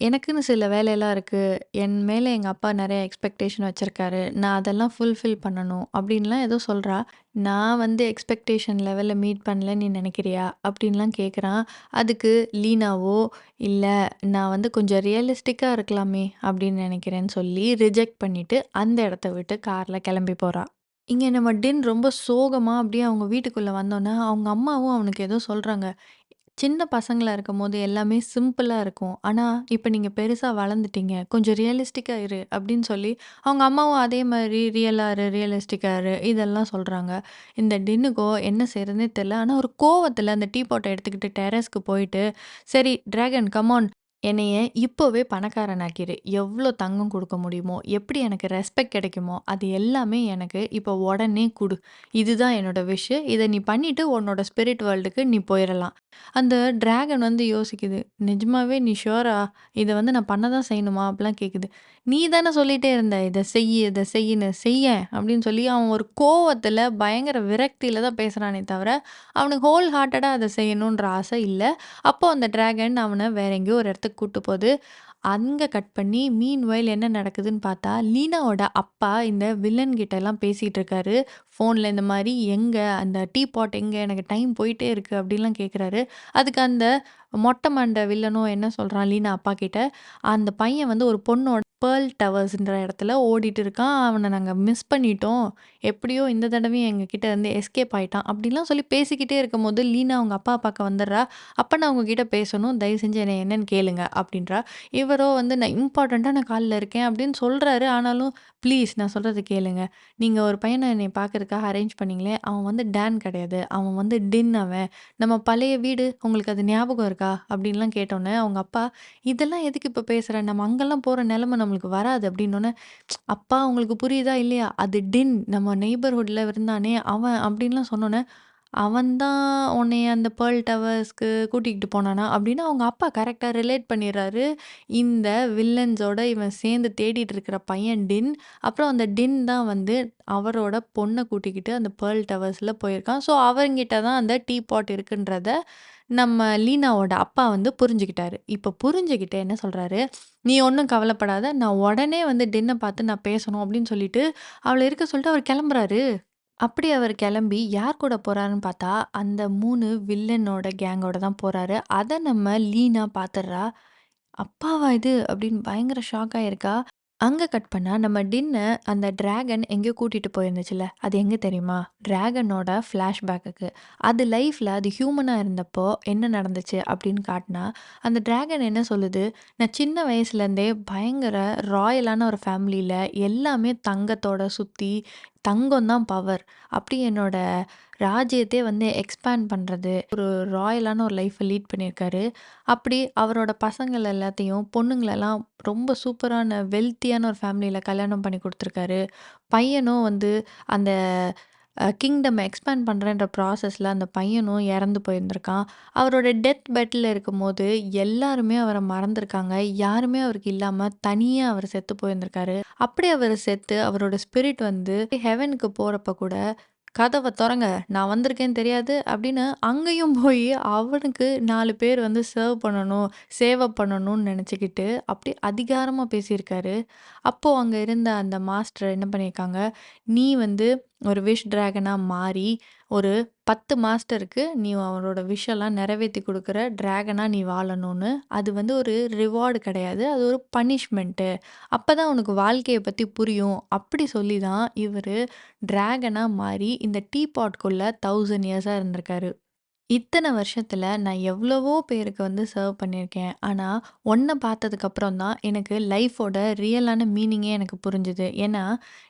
எனக்குன்னு சில வேலைலாம் இருக்கு. என் மேல எங்க அப்பா நெறைய எக்ஸ்பெக்டேஷன் வச்சிருக்காரு. நான் அதெல்லாம் ஃபுல்ஃபில் பண்ணணும்." அப்படின்லாம் ஏதோ சொல்றா. "நான் வந்து எக்ஸ்பெக்டேஷன் லெவல மீட் பண்ணலன்னு நீ நெனைக்கிறியா?" அப்படின்லாம் கேட்குறான். அதுக்கு லீனாவோ, "இல்ல நான் வந்து கொஞ்சம் ரியலிஸ்டிக்கா இருக்கலாமே அப்படின்னு நெனைக்கிறேன்னு" சொல்லி ரிஜெக்ட் பண்ணிட்டு அந்த இடத்த விட்டு கார்ல கிளம்பி போறா. இங்க நம்ம டின் ரொம்ப சோகமா அப்படியே அவங்க வீட்டுக்குள்ள வந்தோனே, அவங்க அம்மாவும் அவனுக்கு ஏதோ சொல்றாங்க. "சின்ன பசங்களா இருக்கும்போது எல்லாமே சிம்பிளா இருக்கும். ஆனா, இப்ப நீங்க பெருசா வளர்ந்துட்டீங்க. கொஞ்சம் ரியலிஸ்டிக்கா இரு" அப்படின்னு சொல்லி, அவங்க அம்மாவும் அதே மாரி "ரியலா இரு, ரியலிஸ்டிக்கா இரு" இதெல்லாம் சொல்றாங்க. இந்த டின்னுக்கோ என்ன செய்றதுன்னே தெரியல. ஆனா ஒரு கோவத்துல அந்த டீ பாட்ட எடுத்துக்கிட்டு டெர்ரஸ்க்கு போயிட்டு, "சரி டிராகன் கம் ஆன். என்னைய இப்பவே பணக்காரனாக்கிரு. எவ்ளோ தங்கம் குடுக்க முடியுமோ, எப்படி எனக்கு ரெஸ்பெக்ட் கிடைக்குமோ, அது எல்லாமே எனக்கு இப்போ உடனே குடு. இதுதான் என்னோட விஷ். இத நீ பண்ணிட்டு உன்னோட ஸ்பிரிட் வேர்ல்டுக்கு நீ போயிறலாம்." அந்த டிராகன் வந்து யோசிக்குது. "நிஜமாவே நீ ஷூரா? இத வந்து நான் பண்ண தான் செய்யணுமா?" அப்படிலாம் கேட்குது. "நீ தானே சொல்லிட்டே இருந்த, இத செய்யி, இத செய்யின்னு. செய்யேன்." அப்படின்னு சொல்லி அவன் ஒரு கோவத்துல, பயங்கர விரக்தியில தான் பேசுறானே தவிர, அவனுக்கு ஹோல் ஹார்ட்டடா அத செய்யணுன்ற ஆசை இல்ல. அப்போ அந்த டிராகன் அவன வேற எங்கேயோ ஒரு இடத்துக்கு கூட்டு போது. அங்க கட் பண்ணி மீன்வைல் என்ன நடக்குதுன்னு பார்த்தா, லீனாவோட அப்பா இந்த வில்லன் கிட்டலாம் பேசிட்டு இருக்காரு. ஃபோன்ல இந்த மாரி "எங்க அந்த டீ பாட் எங்க? எனக்கு டைம் போயிட்டே இருக்கு." அப்படின்லாம் கேட்குறாரு. அதுக்கு அந்த மொட்டை மண்டை வில்லனும் என்ன சொல்றான் லீனா அப்பா கிட்ட, "அந்த பையன் வந்து ஒரு பொண்ணோட பேர்ல் டவர்ஸ்ன்ற இடத்துல ஓடிட்டு இருக்கான். அவன நாங்க மிஸ் பண்ணிட்டோம். எப்படியோ இந்த தடவையும் எங்ககிட்ட இருந்து எஸ்கேப் ஆயிட்டான்." அப்படிலாம் சொல்லி பேசிக்கிட்டே இருக்கும்போது, லீனா அவங்க அப்பா பார்க்க வந்துடுறா. "அப்ப நான் உங்ககிட்ட பேசணும். தயவு செஞ்சு என்னைய என்னன்னு கேளுங்க." அப்படின்றா. இவரோ வந்து நான் இம்பார்ட்டன்ட்டான கால்ல இருக்கேன் அப்படின்னு சொல்றாரு. ஆனாலும், "ப்ளீஸ் நான் சொல்றத கேளுங்க. நீங்க ஒரு பையன என்னைய பார்க்கறதுக்காக அரேஞ்ச் பண்ணீங்களே, அவன் வந்து டான் கிடையாது. அவன் வந்து டின் அவன். நம்ம பழைய வீடு உங்களுக்கு அது ஞாபகம் இருக்கா?" அப்படின்லாம் கேட்டோனே, அவங்க அப்பா, "இதெல்லாம் எதுக்கு இப்ப பேசுற? நம்ம அங்கலாம் போற நெலைம நம்மளுக்கு வராது." அப்படின்னோனே, "அப்பா உங்களுக்கு புரியுதா இல்லையா? அது டின். நம்ம நெய்பர்ஹுட்ல இருந்தானே அவன்." அப்படின்லாம் சொன்னோனே, "அவன் தான் உன்னைய அந்த பேர்ல் டவர்ஸ்க்கு கூட்டிக்கிட்டு போனானா?" அப்படின்னு அவங்க அப்பா கரெக்ட்டா ரிலேட் பண்ணிர்றாரு. இந்த வில்லன்ஸோட இவன் சேர்ந்து தேடிட்டு இருக்கிற பையன் டின். அப்புறம் அந்த டின் தான் வந்து அவரோட பொண்ண கூட்டிக்கிட்டு அந்த பேர்ல் டவர்ஸ்ல போயிருக்கான். ஸோ அவங்கிட்ட தான் அந்த டீ பாட் இருக்குன்றத நம்ம லீனாவோட அப்பா வந்து புரிஞ்சுக்கிட்டாரு. இப்ப புரிஞ்சுகிட்டு என்ன சொல்றாரு, "நீ ஒண்ணும் கவலைப்படாத. நான் உடனே வந்து டின்ன பார்த்து நான் பேசணும்." அப்படின்னு சொல்லிட்டு அவள இருக்க சொல்லிட்டு அவர் கிளம்புறாரு. அப்படி அவர் கிளம்பி யார் கூட போறாருன்னு பார்த்தா, அந்த 3 வில்லனோட கேங்கோட தான் போறாரு. அத நம்ம லீனா பார்த்துடுறா. "அப்பாவா இது?" அப்படின்னு பயங்கர ஷாக் ஆயிருக்கா. அங்க கட் பண்ணா நம்ம டின்ன அந்த டிராகன் எங்கேயோ கூட்டிட்டு போயிருந்துச்சுல்ல, அது எங்க தெரியுமா? டிராகனோட ஃப்ளாஷ்பேக்குக்கு. அது லைஃப்ல அது ஹியூமனா இருந்தப்போ என்ன நடந்துச்சு அப்படின்னு காட்டுனா, அந்த டிராகன் என்ன சொல்லுது, "நான் சின்ன வயசுலேருந்தே பயங்கர ராயலான ஒரு ஃபேமிலில எல்லாமே தங்கத்தோட சுத்தி, தங்கம் தான் பவர். அப்படி என்னோட ராஜ்யத்தையே வந்து எக்ஸ்பேண்ட் பண்றது, ஒரு ராயலான ஒரு லைஃப்ப லீட் பண்ணியிருக்காரு. அப்படி அவரோட பசங்கள் எல்லாத்தையும், பொண்ணுங்களெல்லாம் ரொம்ப சூப்பரான வெல்த்தியான ஒரு ஃபேமிலில கல்யாணம் பண்ணி குடுத்துருக்காரு. பையனும் வந்து அந்த கிங்டம் எக்ஸ்பேண்ட் பண்றேன்ற ப்ராசஸ்ல அந்த பையனும் இறந்து போயிருந்திருக்கான். அவரோட டெத் பெட்ல இருக்கும்போது எல்லாருமே அவர மறந்திருக்காங்க. யாருமே அவருக்கு இல்லாம தனியா அவர் செத்து போயிருந்திருக்காரு. அப்படி அவரு செத்து அவரோட ஸ்பிரிட் வந்து ஹெவனுக்கு போறப்ப கூட "கதவ தொறங்க. நான் வந்திருக்கேன்னு தெரியாது" அப்படின்னு அங்கேயும் போயி அவனுக்கு 4 பேர் வந்து சர்வ் பண்ணணும், சேவ பண்ணணும்னு நெனச்சுக்கிட்டு, அப்படி அதிகாரமா பேசியிருக்காரு. அப்போ அங்க இருந்த அந்த மாஸ்டர் என்ன பண்ணியிருக்காங்க, "நீ வந்து ஒரு விஷ் டிராகனா மாறி, ஒரு 10 மாஸ்டருக்கு நீ அவரோட விஷெல்லாம் நிறைவேத்தி குடுக்குற டிராகனா நீ வாழணும்னு. அது வந்து ஒரு ரிவார்டு கிடையாது. அது ஒரு பனிஷ்மென்ட்டு. அப்பதான் உனக்கு வாழ்க்கைய பத்தி புரியும். அப்படி சொல்லி தான் இவரு டிராகனா மாறி இந்த டீ பாட்குள்ள 1000 இயர்ஸா இருந்திருக்காரு. இத்தன வருஷத்துல நான் எவ்வளவோ பேருக்கு வந்து சர்வ் பண்ணியிருக்கேன். ஆனா, உன்ன பார்த்ததுக்கப்புறம் தான் எனக்கு லைஃபோட ரியலான மீனிங்கே எனக்கு புரிஞ்சுது. ஏன்னா,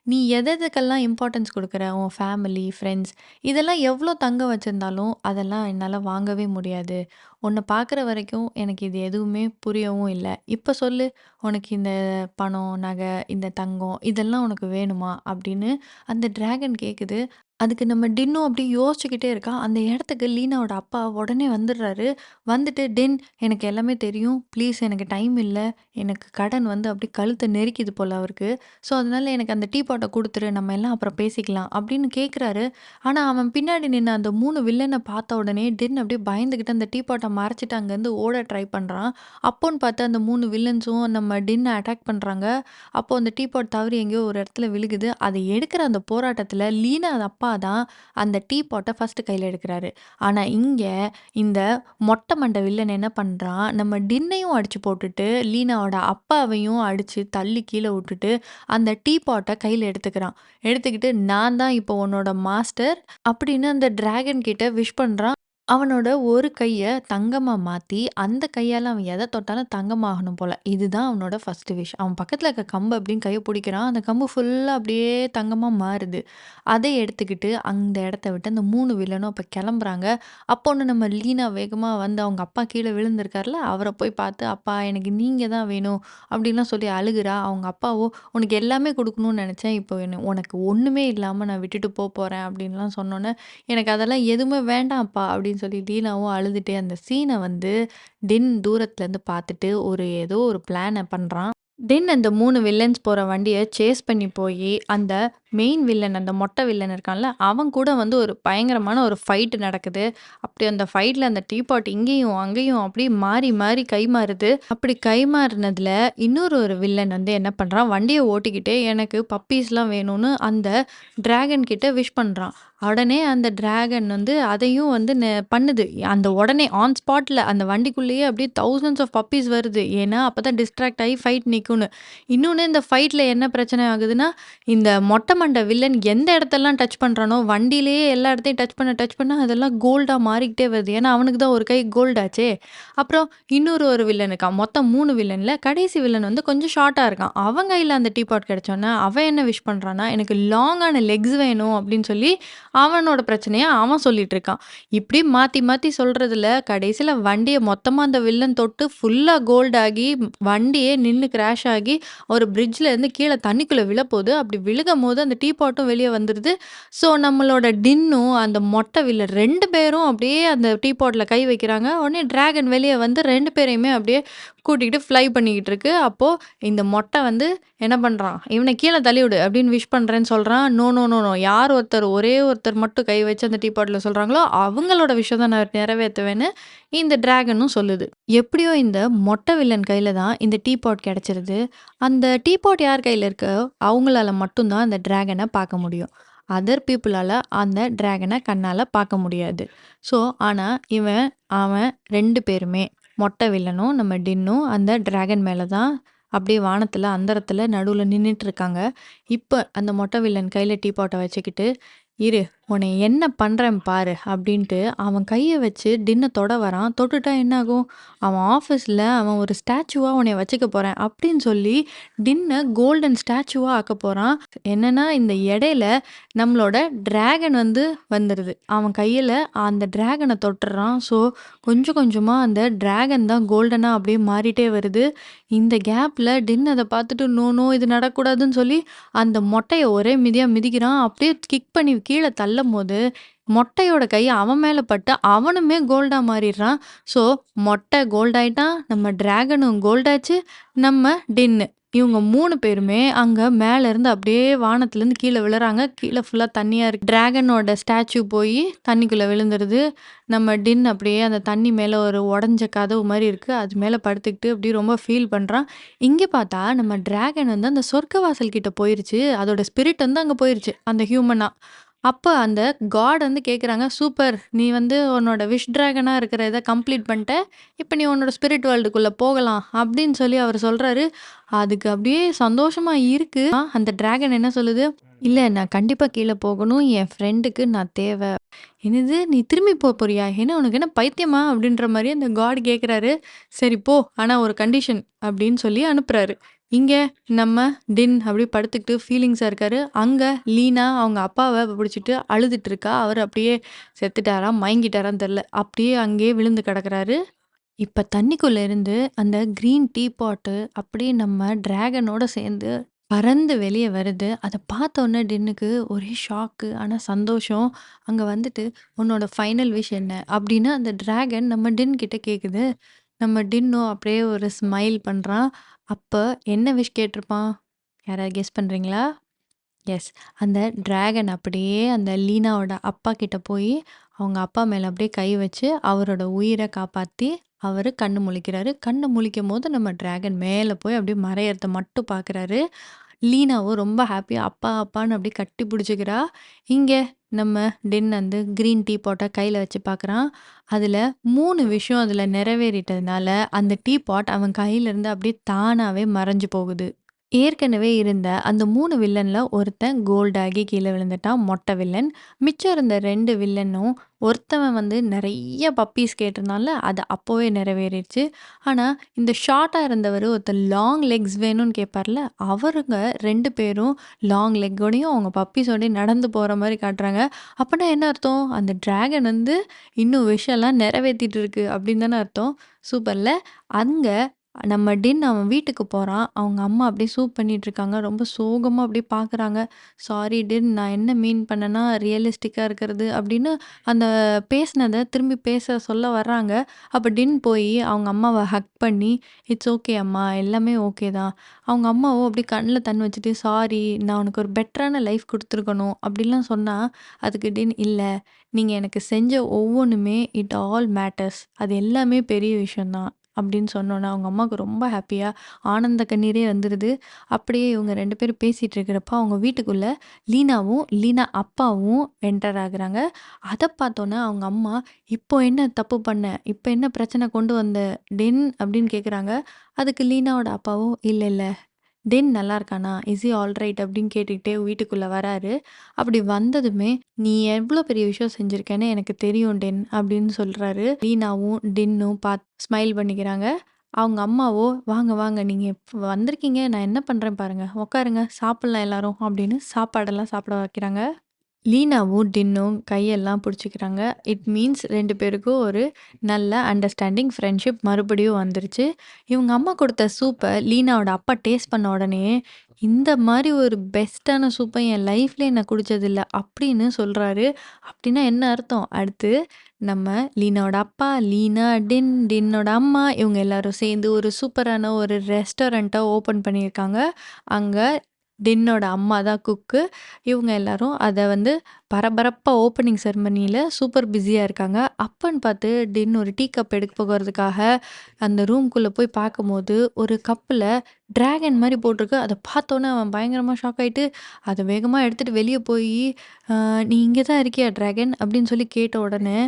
நீ எதுக்கெல்லாம் இம்பார்ட்டன்ஸ் குடுக்குற, உன் ஃபேமிலி, ஃப்ரெண்ட்ஸ் இதெல்லாம் எவ்வளோ தங்கம் வச்சிருந்தாலும், அதெல்லாம் என்னால வாங்கவே முடியாது. உன்ன பார்க்குற வரைக்கும் எனக்கு இது எதுவுமே புரியவும் இல்ல. இப்ப சொல்லு, உனக்கு இந்த பணம், நகை, இந்த தங்கம் இதெல்லாம் உனக்கு வேணுமா? அப்படின்னு அந்த டிராகன் கேட்குது. அதுக்கு நம்ம டின்னும் அப்படியே யோசிச்சுக்கிட்டே இருக்கான். அந்த இடத்துக்கு லீனாவோட அப்பா உடனே வந்துடுறாரு. வந்துட்டு, "டின் எனக்கு எல்லாமே தெரியும். ப்ளீஸ் எனக்கு டைம் இல்ல. எனக்கு கடன் வந்து அப்படியே கழுத்த நெரிக்குது போல அவருக்கு. ஸோ, அதனால எனக்கு அந்த டீ பாட்ட குடுத்துரு. நம்ம எல்லாம் அப்புறம் பேசிக்கலாம்." அப்படின்னு கேட்குறாரு. ஆனா, அவன் பின்னாடி நின்ன அந்த 3 வில்லன பார்த்த உடனே டின் அப்படியே பயந்துகிட்டு அந்த டீ பாட்ட மறைச்சுட்டு அங்கேருந்து ஓட ட்ரை பண்றான். அப்போன்னு பார்த்து அந்த 3 வில்லன்ஸும் நம்ம டின்ன அட்டாக் பண்றாங்க. அப்போ அந்த டீ பாட் தவறி எங்கேயோ ஒரு இடத்துல விழுகுது. அத எடுக்கிற அந்த போராட்டத்துல லீனா அப்பா தான் அந்த டீ பாட்ட ஃபர்ஸ்ட்டு கையில எடுக்குறாரு. ஆனா இங்க இந்த மொட்டை மண்டை வில்லன் என்ன பண்றான், நம்ம டின்னையும் அடிச்சு போட்டுட்டு, லீனாவோட அப்பாவையும் அடிச்சு தள்ளி கீழ விட்டுட்டு, அந்த டீ பாட்ட கையில எடுத்துக்கிறான். எடுத்துக்கிட்டு நான் தான் இப்போ உன்னோட மாஸ்டர் அப்படின்னு அந்த டிராகன் கிட்ட விஷ் பண்றான். அவனோட ஒரு கைய தங்கமா மாத்தி, அந்த கையால அவன் எத தொட்டாலும் தங்கமாகணும் போல. இதுதான் அவனோட ஃபர்ஸ்ட் விஷ். அவன் பக்கத்துல இருக்க கம்பு அப்படின்னு கைய புடிக்கிறான். அந்த கம்பு ஃபுல்லா அப்படியே தங்கமா மாறுது. அதை எடுத்துக்கிட்டு அந்த இடத்த விட்டு அந்த 3 வில்லனும் அப்ப கிளம்புறாங்க. அப்போன்னு நம்ம லீனா வேகமா வந்து அவங்க அப்பா கீழ விழுந்திருக்கார்ல, அவர போய் பார்த்து, "அப்பா எனக்கு நீங்க தான் வேணும்." அப்படின்லாம் சொல்லி அழுகுறா. அவங்க அப்பாவோ, "உனக்கு எல்லாமே குடுக்கணும்னு நெனச்சேன். இப்போ உனக்கு ஒண்ணுமே இல்லாம நான் விட்டுட்டு போறேன்." அப்படின்லாம் சொன்னோனே, "எனக்கு அதெல்லாம் எதுவுமே வேண்டாம்ப்பா." அப்படின்னு சொல்லி டீனாவும் அழுதுட்டே அந்த சீன வந்து டின் தூரத்துலருந்து பார்த்துட்டு ஏதோ ஒரு பிளான பண்றான். தென் அந்த 3 வில்லன்ஸ் போற வண்டிய சேஸ் பண்ணி போயி, அந்த மெயின் வில்லன் அந்த மொட்டை வில்லன் இருக்கான்ல, அவன் கூட வந்து ஒரு பயங்கரமான ஒரு ஃபைட் நடக்குது. அப்படி அந்த ஃபைட்ல அந்த டீ பாட் இங்கேயும், அங்கேயும் அப்படியே மாறி, மாறி கைமாறுது. அப்படி கைமாறுனதுல ஒரு வில்லன் வந்து என்ன பண்றான், வண்டிய ஓட்டிக்கிட்டே எனக்கு பப்பீஸ்லாம் வேணும்னு அந்த டிராகன் கிட்ட விஷ் பண்றான். உடனே அந்த டிராகன் வந்து அதையும் வந்து பண்ணுது. அந்த உடனே ஆன் ஸ்பாட்ல அந்த வண்டிக்குள்ளேயே அப்படியே தௌசண்ட்ஸ் ஆஃப் பப்பீஸ் வருது. ஏன்னா, அப்பதான் டிஸ்ட்ராக்ட் ஆயி ஃபைட் நிக்கும்னு. இன்னொன்னு இந்த ஃபைட்ல என்ன பிரச்சனை ஆகுதுன்னா, இந்த மொட்டை மண்டை வில்லன் எந்த இடத்தெல்லாம் டச் பண்றானோ, வண்டியிலேயே எல்லா இடத்தையும் டச் பண்ண அதெல்லாம் கோல்டா மாறிக்கிட்டே வருது. ஏன்னா, அவனுக்கு தான் ஒரு கை கோல்ட் ஆச்சே. அப்புறம் ஒரு வில்லன் இருக்கான். மொத்தம் 3 வில்லன்ல கடைசி வில்லன் வந்து கொஞ்சம் ஷார்ட்டா இருக்கான். அவன் கையில அந்த டீ பாட் கிடைச்சோனே, அவன் என்ன விஷ் பண்றான்னா, "எனக்கு லாங்கான லெக்ஸ் வேணும்." அப்படின்னு சொல்லி அவனோட பிரச்சனைய அவன் சொல்லிட்டு இருக்கான். இப்படி மாத்தி மாத்தி சொல்றதுல கடைசியில வண்டிய மொத்தமா அந்த வில்லன் தொட்டு ஃபுல்லா கோல்ட் ஆகி வண்டியே நின்னு கிராஷ் ஆகி ஒரு பிரிட்ஜ்ல இருந்து கீழ தண்ணிக்குள்ள விழப்போது. அப்படி விழுகும்போது அந்த டீ பாட்டும் வெளிய வந்துருது. ஸோ நம்மளோட டின்னும் அந்த மொட்டை வில்லன் 2 பேரும் அப்படியே அந்த டீ பாட்ல கை வைக்கிறாங்க. உடனே டிராகன் வெளிய வந்து 2 பேரையுமே அப்படியே கூட்டிக்கிட்டு ஃப்ளை பண்ணிக்கிட்டு இருக்கு. அப்போ இந்த மொட்டை வந்து என்ன பண்றான், "இவன கீழ தள்ளிவிடு" அப்படின்னு விஷ் பண்றேன்னு சொல்றான். No, no, no, no. யார் ஒரே ஒருத்தர் மட்டும் கை வச்சு அந்த டீ பாட்ல சொல்றாங்களோ, அவங்களோட விஷயம் தான் நான் நிறைவேத்துவேன்னு இந்த டிராகனும் சொல்லுது. எப்படியோ இந்த மொட்டை வில்லன் கையில தான் இந்த டீ பாட் கிடைச்சிருது. அந்த டீ பாட் யார் கையில இருக்கோ, அவங்களால மட்டும் தான் அந்த டிராகன பார்க்க முடியும். அதர் பீப்பிளால அந்த டிராகன கண்ணால பார்க்க முடியாது. ஸோ, ஆனா அவன் 2 பேருமே மொட்டை வில்லனும், நம்ம டின்னும் அந்த டிராகன் மேல தான் அப்படியே வானத்துல, அந்தரத்துல நடுவுல நின்னுட்டு இருக்காங்க. இப்ப அந்த மொட்டை வில்லன் கையில டீ பாட்ட வச்சுக்கிட்டு, "இரு, உன்னைய என்ன பண்றேன் பாரு" அப்படின்ட்டு அவன் கைய வச்சு டின்ன தொட வரான். தொட்டுட்டா என்ன ஆகும்? அவன் ஆஃபீஸ்ல அவன் ஒரு ஸ்டாச்சுவா உன்னைய வச்சுக்க போறேன் அப்படின்னு சொல்லி டின்ன கோல்டன் ஸ்டாச்சுவா ஆக்கப் போறான். என்னன்னா, இந்த இடையில நம்மளோட டிராகன் வந்து வந்துருது. அவன் கையில அந்த டிராகன தொட்டுர்றான். ஸோ, கொஞ்சம் கொஞ்சமா அந்த டிராகன் தான் கோல்டனா அப்படியே மாறிட்டே வருது. இந்த கேப்ல டின் அத பார்த்துட்டு, "நோ, நோ இது நடக்கக்கூடாதுன்னு" சொல்லி அந்த மொட்டைய ஒரே மிதியா மிதிக்கிறான். அப்படியே கிக் பண்ணி கீழ தள்ளம்போது, மொட்டையோட கை அவன் மேல பட்டு அவனுமே கோல்டா மாறிடுறான். ஸோ, மொட்டை கோல்ட் ஆயிட்டான். நம்ம டிராகனும் கோல்ட் ஆச்சு. நம்ம டின்னு. இவங்க 3 பேருமே அங்க மேல இருந்து அப்படியே வானத்துலருந்து கீழ விழுறாங்க. கீழ ஃபுல்லா தண்ணியா இருக்கு. டிராகனோட ஸ்டாச்சு போயி தண்ணிக்குள்ள விழுந்துருது. நம்ம டின் அப்படியே அந்த தண்ணி மேல ஒரு உடைஞ்ச கதவு மாரி இருக்கு. அது மேல படுத்துக்கிட்டு அப்படியே ரொம்ப ஃபீல் பண்றான். இங்க பார்த்தா நம்ம டிராகன் வந்து அந்த சொர்க்க வாசல் கிட்ட போயிருச்சு. அதோட ஸ்பிரிட் வந்து அங்க போயிருச்சு. அந்த ஹியூமனா. அப்ப அந்த காட் வந்து கேட்குறாங்க, "சூப்பர்! நீ வந்து உன்னோட விஷ் டிராகனா இருக்கிற இத கம்ப்ளீட் பண்ணிட்ட. இப்ப நீ உன்னோட ஸ்பிரிட் வேர்ல்டுக்குள்ள போகலாம்." அப்படின்னு சொல்லி அவரு சொல்றாரு. அதுக்கு அப்படியே சந்தோஷமா இருக்கு. அந்த டிராகன் என்ன சொல்லுது, "இல்ல நான் கண்டிப்பா கீழ போகணும். என் ஃப்ரெண்டுக்கு நான் தேவ." "என்னது நீ திரும்பி போறியா? என்ன உனக்கு என்ன பைத்தியமா?" அப்படின்ற மாரி அந்த காட் கேட்குறாரு. "சரி போ. ஆனா ஒரு கண்டிஷன்." அப்படின்னு சொல்லி அனுப்புறாரு. இங்க நம்ம டின் அப்படியே படுத்துக்கிட்டு ஃபீலிங்ஸா இருக்காரு. அங்க லீனா அவங்க அப்பாவ பிடிச்சிட்டு அழுதுட்டு இருக்கா. அவரு அப்படியே செத்துட்டாரா, மயங்கிட்டாரான்னு தெரியல. அப்படியே அங்கேயே விழுந்து கிடக்குறாரு. இப்ப தண்ணிக்குள்ள இருந்து அந்த கிரீன் டீ பாட்டு அப்படியே நம்ம டிராகனோட சேர்ந்து பறந்து வெளிய வருது. அத பார்த்தோனே டின்னுக்கு ஒரே ஷாக்கு. ஆனா சந்தோஷம். அங்க வந்துட்டு, "உன்னோட ஃபைனல் விஷ் என்ன?" அப்படின்னு அந்த டிராகன் நம்ம டின் கிட்ட கேட்குது. நம்ம டின்னும் அப்படியே ஒரு ஸ்மைல் பண்றான். அப்ப என்ன விஷ் கேட்டிருப்பான்? யாராவது கெஸ் பண்றீங்களா? எஸ். அந்த டிராகன் அப்படியே அந்த லீனாவோட அப்பா கிட்ட போய், அவங்க அப்பா மேல அப்படியே கை வச்சு, அவரோட உயிர காப்பாத்தி, அவரு கண்ணு முழிக்கிறாரு. கண்ணு முழிக்கும்போது நம்ம டிராகன் மேல போய் அப்படியே மறையறத மட்டும் பார்க்குறாரு. லீனாவும் ரொம்ப ஹாப்பியா அப்பா, அப்பான்னு அப்படியே கட்டி பிடிச்சுக்கிறா. இங்க நம்ம டின் வந்து கிரீன் டீ பாட்ட கையில வச்சு பார்க்குறான். அதுல 3 விஷயம் அதுல நிறைவேறிட்டதுனால, அந்த டீ பாட் அவன் கையிலருந்து அப்படியே தானாவே மறைஞ்சு போகுது. ஏற்கனவே இருந்த அந்த 3 வில்லன்ல ஒருத்தன் கோல்ட் ஆகி கீழ விழுந்துட்டான். மொட்டை வில்லன். மிச்சம் இருந்த 2 வில்லனும் ஒருத்தவன் வந்து நெறைய பப்பீஸ் கேட்டிருந்தான்ல, அது அப்பவே நிறைவேறிருச்சு. ஆனா, இந்த ஷார்ட்டா இருந்தவரு ஒருத்தர் லாங் லெக்ஸ் வேணும்னு கேட்பார்ல, அவருங்க 2 பேரும் லாங் லெக்கோடையும் அவங்க பப்பீஸோடயும் நடந்து போற மாரி காட்டுறாங்க. அப்பன்னா என்ன அர்த்தம்? அந்த டிராகன் வந்து இன்னும் விஷயம்லாம் நிறைவேத்திட்டு இருக்கு அப்படின்னு தானே அர்த்தம். சூப்பர்ல. அங்க நம்ம டின் அவன் வீட்டுக்கு போறான். அவங்க அம்மா அப்படியே சூப் பண்ணிட்டுருக்காங்க. ரொம்ப சோகமா அப்படியே பார்க்குறாங்க. "சாரி டின், நான் என்ன மீன் பண்ணேன்னா, ரியலிஸ்டிக்கா இருக்கிறது" அப்படின்னு அந்த பேசினத திரும்பி பேச சொல்ல வர்றாங்க. அப்ப டின் போயி அவங்க அம்மாவ ஹக் பண்ணி, "இட்ஸ் ஓகே அம்மா, எல்லாமே ஓகே தான்." அவங்க அம்மாவும் அப்படியே கண்ல தண்ணி வச்சுட்டு, "சாரி, நான் உனக்கு ஒரு பெட்டரான லைஃப் குடுத்துருக்கணும்." அப்படிலாம் சொன்னா, அதுக்கு டின், "இல்ல, நீங்க எனக்கு செஞ்ச ஒவ்வொன்னுமே இட் ஆல் மேட்டர்ஸ். அது எல்லாமே பெரிய விஷயம் தான்." அப்படின்னு சொன்னோனே, அவங்க அம்மாவுக்கு ரொம்ப ஹாப்பியா ஆனந்த கண்ணீரே வந்துருது. அப்படியே இவங்க 2 பேரும் பேசிட்டு இருக்கிறப்ப, அவங்க வீட்டுக்குள்ள லீனாவும், லீனா அப்பாவும் என்டர் ஆகுறாங்க. அத பார்த்தோனே அவங்க அம்மா, "இப்போ என்ன தப்பு பண்ண? இப்ப என்ன பிரச்சனை கொண்டு வந்த டென்?" அப்படின்னு கேட்குறாங்க. அதுக்கு லீனாவோட அப்பாவும், "இல்ல, இல்ல. டென் நல்லா இருக்கானா? Is he alright?" அப்படின்னு கேட்டுக்கிட்டே வீட்டுக்குள்ள வராரு. அப்படி வந்ததுமே, "நீ எவ்ளோ பெரிய விஷயம் செஞ்சிருக்கன்னு எனக்கு தெரியும் டென்" அப்படின்னு சொல்றாரு. லீனாவும், டின்னும் ஸ்மைல் பண்ணிக்கிறாங்க. அவங்க அம்மாவோ, "வாங்க, வாங்க. நீங்க வந்திருக்கீங்க. நான் என்ன பண்றேன் பாருங்க. உட்காருங்க. சாப்பிடலாம் எல்லாரும்." அப்படின்னு சாப்பாடெல்லாம் சாப்பிட வைக்கிறாங்க. லீனாவும், டின்னும் கையெல்லாம் புடிச்சுக்கிறாங்க. இட் மீன்ஸ் 2 பேருக்கும் ஒரு நல்ல அண்டர்ஸ்டாண்டிங், ஃப்ரெண்ட்ஷிப் மறுபடியும் வந்துருச்சு. இவங்க அம்மா குடுத்த சூப்ப லீனாவோட அப்பா டேஸ்ட் பண்ண உடனே, "இந்த மாரி ஒரு பெஸ்ட்டான சூப்ப என் லைஃப்லயே நான் குடிச்சதில்ல." அப்படின்னு சொல்றாரு. அப்படின்னா என்ன அர்த்தம்? அடுத்து நம்ம லீனாவோட அப்பா, லீனா, டின், டின்னோட அம்மா இவங்க எல்லாரும் சேர்ந்து ஒரு சூப்பரான ஒரு ரெஸ்டாரண்ட்ட ஓப்பன் பண்ணியிருக்காங்க. அங்க டின்னோட அம்மா தான் குக்கு. இவங்க எல்லாரும் அத வந்து பரபரப்பா ஓப்பனிங் செரமனில சூப்பர் பிஸியா இருக்காங்க. அப்பன்னு பார்த்து டின் ஒரு டீ கப் எடுக்க போகறதுக்காக அந்த ரூம்குள்ள போய் பார்க்கும்போது, ஒரு கப்புல டிராகன் மாரி போட்டிருக்கு. அத பார்த்தோனே அவன் பயங்கரமா ஷாக் ஆயிட்டு, அத வேகமா எடுத்துட்டு வெளிய போயி, "நீ இங்க தான் இருக்கியா டிராகன்?" அப்படின்னு சொல்லி கேட்ட உடனே,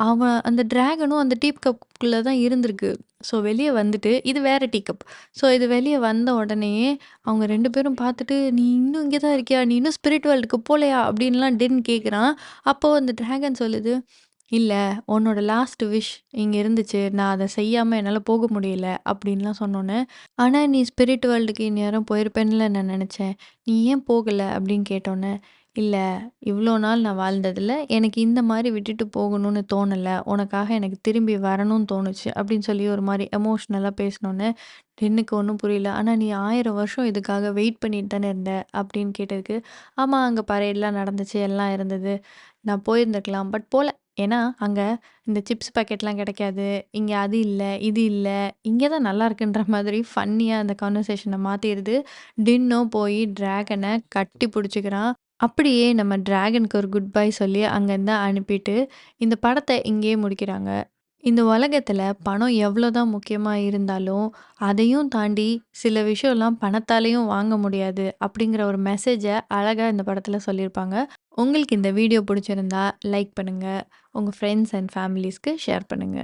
அவன் அந்த டிராகனும் அந்த டீ கப்குள்ள தான் இருந்திருக்கு. ஸோ வெளிய வந்துட்டு இது வேற டீ கப். ஸோ இது வெளிய வந்த உடனேயே அவங்க 2 பேரும் பார்த்துட்டு, "நீ இன்னும் இங்க தான் இருக்கியா? நீ இன்னும் ஸ்பிரிட் வேர்ல்டுக்கு போலயா?" அப்படின்லாம் டென் கேட்குறான். அப்போ அந்த டிராகன் சொல்லுது, "இல்ல, உன்னோட லாஸ்ட் விஷ் இங்க இருந்துச்சு. நான் அத செய்யாம என்னால போக முடியல." அப்படின்லாம் சொன்னோனே, "ஆனா நீ ஸ்பிரிட் வேர்ல்டுக்கு இந்நேரம் போயிருப்பேன்ல நான் நெனச்சேன். நீ ஏன் போகல?" அப்படின்னு கேட்டோனே, "இல்ல, இவ்ளோ நாள் நான் வாழ்ந்ததுல எனக்கு இந்த மாரி விட்டுட்டு போகணும்னு தோணல. உனக்காக எனக்கு திரும்பி வரணும்னு தோணுச்சு." அப்படின்னு சொல்லி ஒரு மாரி எமோஷனலா பேசினோனே, டென்னுக்கு ஒண்ணும் புரியல. "ஆனா நீ 1000 வருஷம் இதுக்காக வெயிட் பண்ணிட்டு தானே இருந்த?" அப்படின்னு கேட்டதுக்கு, "ஆமா, அங்க பரேட்லாம் நடந்துச்சு, எல்லாம் இருந்தது. நான் போயிருந்திருக்கலாம். பட் போல." ஏன்னா, அங்க இந்த சிப்ஸ் பாக்கெட்லாம் கிடைக்காது. இங்க அது இல்ல, இது இல்ல. இங்க தான் நல்லாருக்குன்ற மாதிரி ஃபன்னியா அந்த கான்வர்சேஷன மாத்திருது. டின்னோ போய் டிராகன கட்டி புடிச்சுக்கிறான். அப்படியே நம்ம டிராகனுக்கு ஒரு குட் பை சொல்லி அங்கருந்து அனுப்பிட்டு, இந்த படத்த இங்கேயே முடிக்கிறாங்க. இந்த உலகத்துல பணம் எவ்வளோதான் முக்கியமா இருந்தாலும், அதையும் தாண்டி சில விஷயம்லாம் பணத்தாலயும் வாங்க முடியாது. அப்படிங்கிற ஒரு மெசேஜ அழகா இந்த படத்துல சொல்லியிருப்பாங்க. உங்களுக்கு இந்த வீடியோ புடிச்சிருந்தா லைக் பண்ணுங்க. உங்க ஃப்ரெண்ட்ஸ் அண்ட் ஃபேமிலீஸ்க்கு ஷேர் பண்ணுங்க.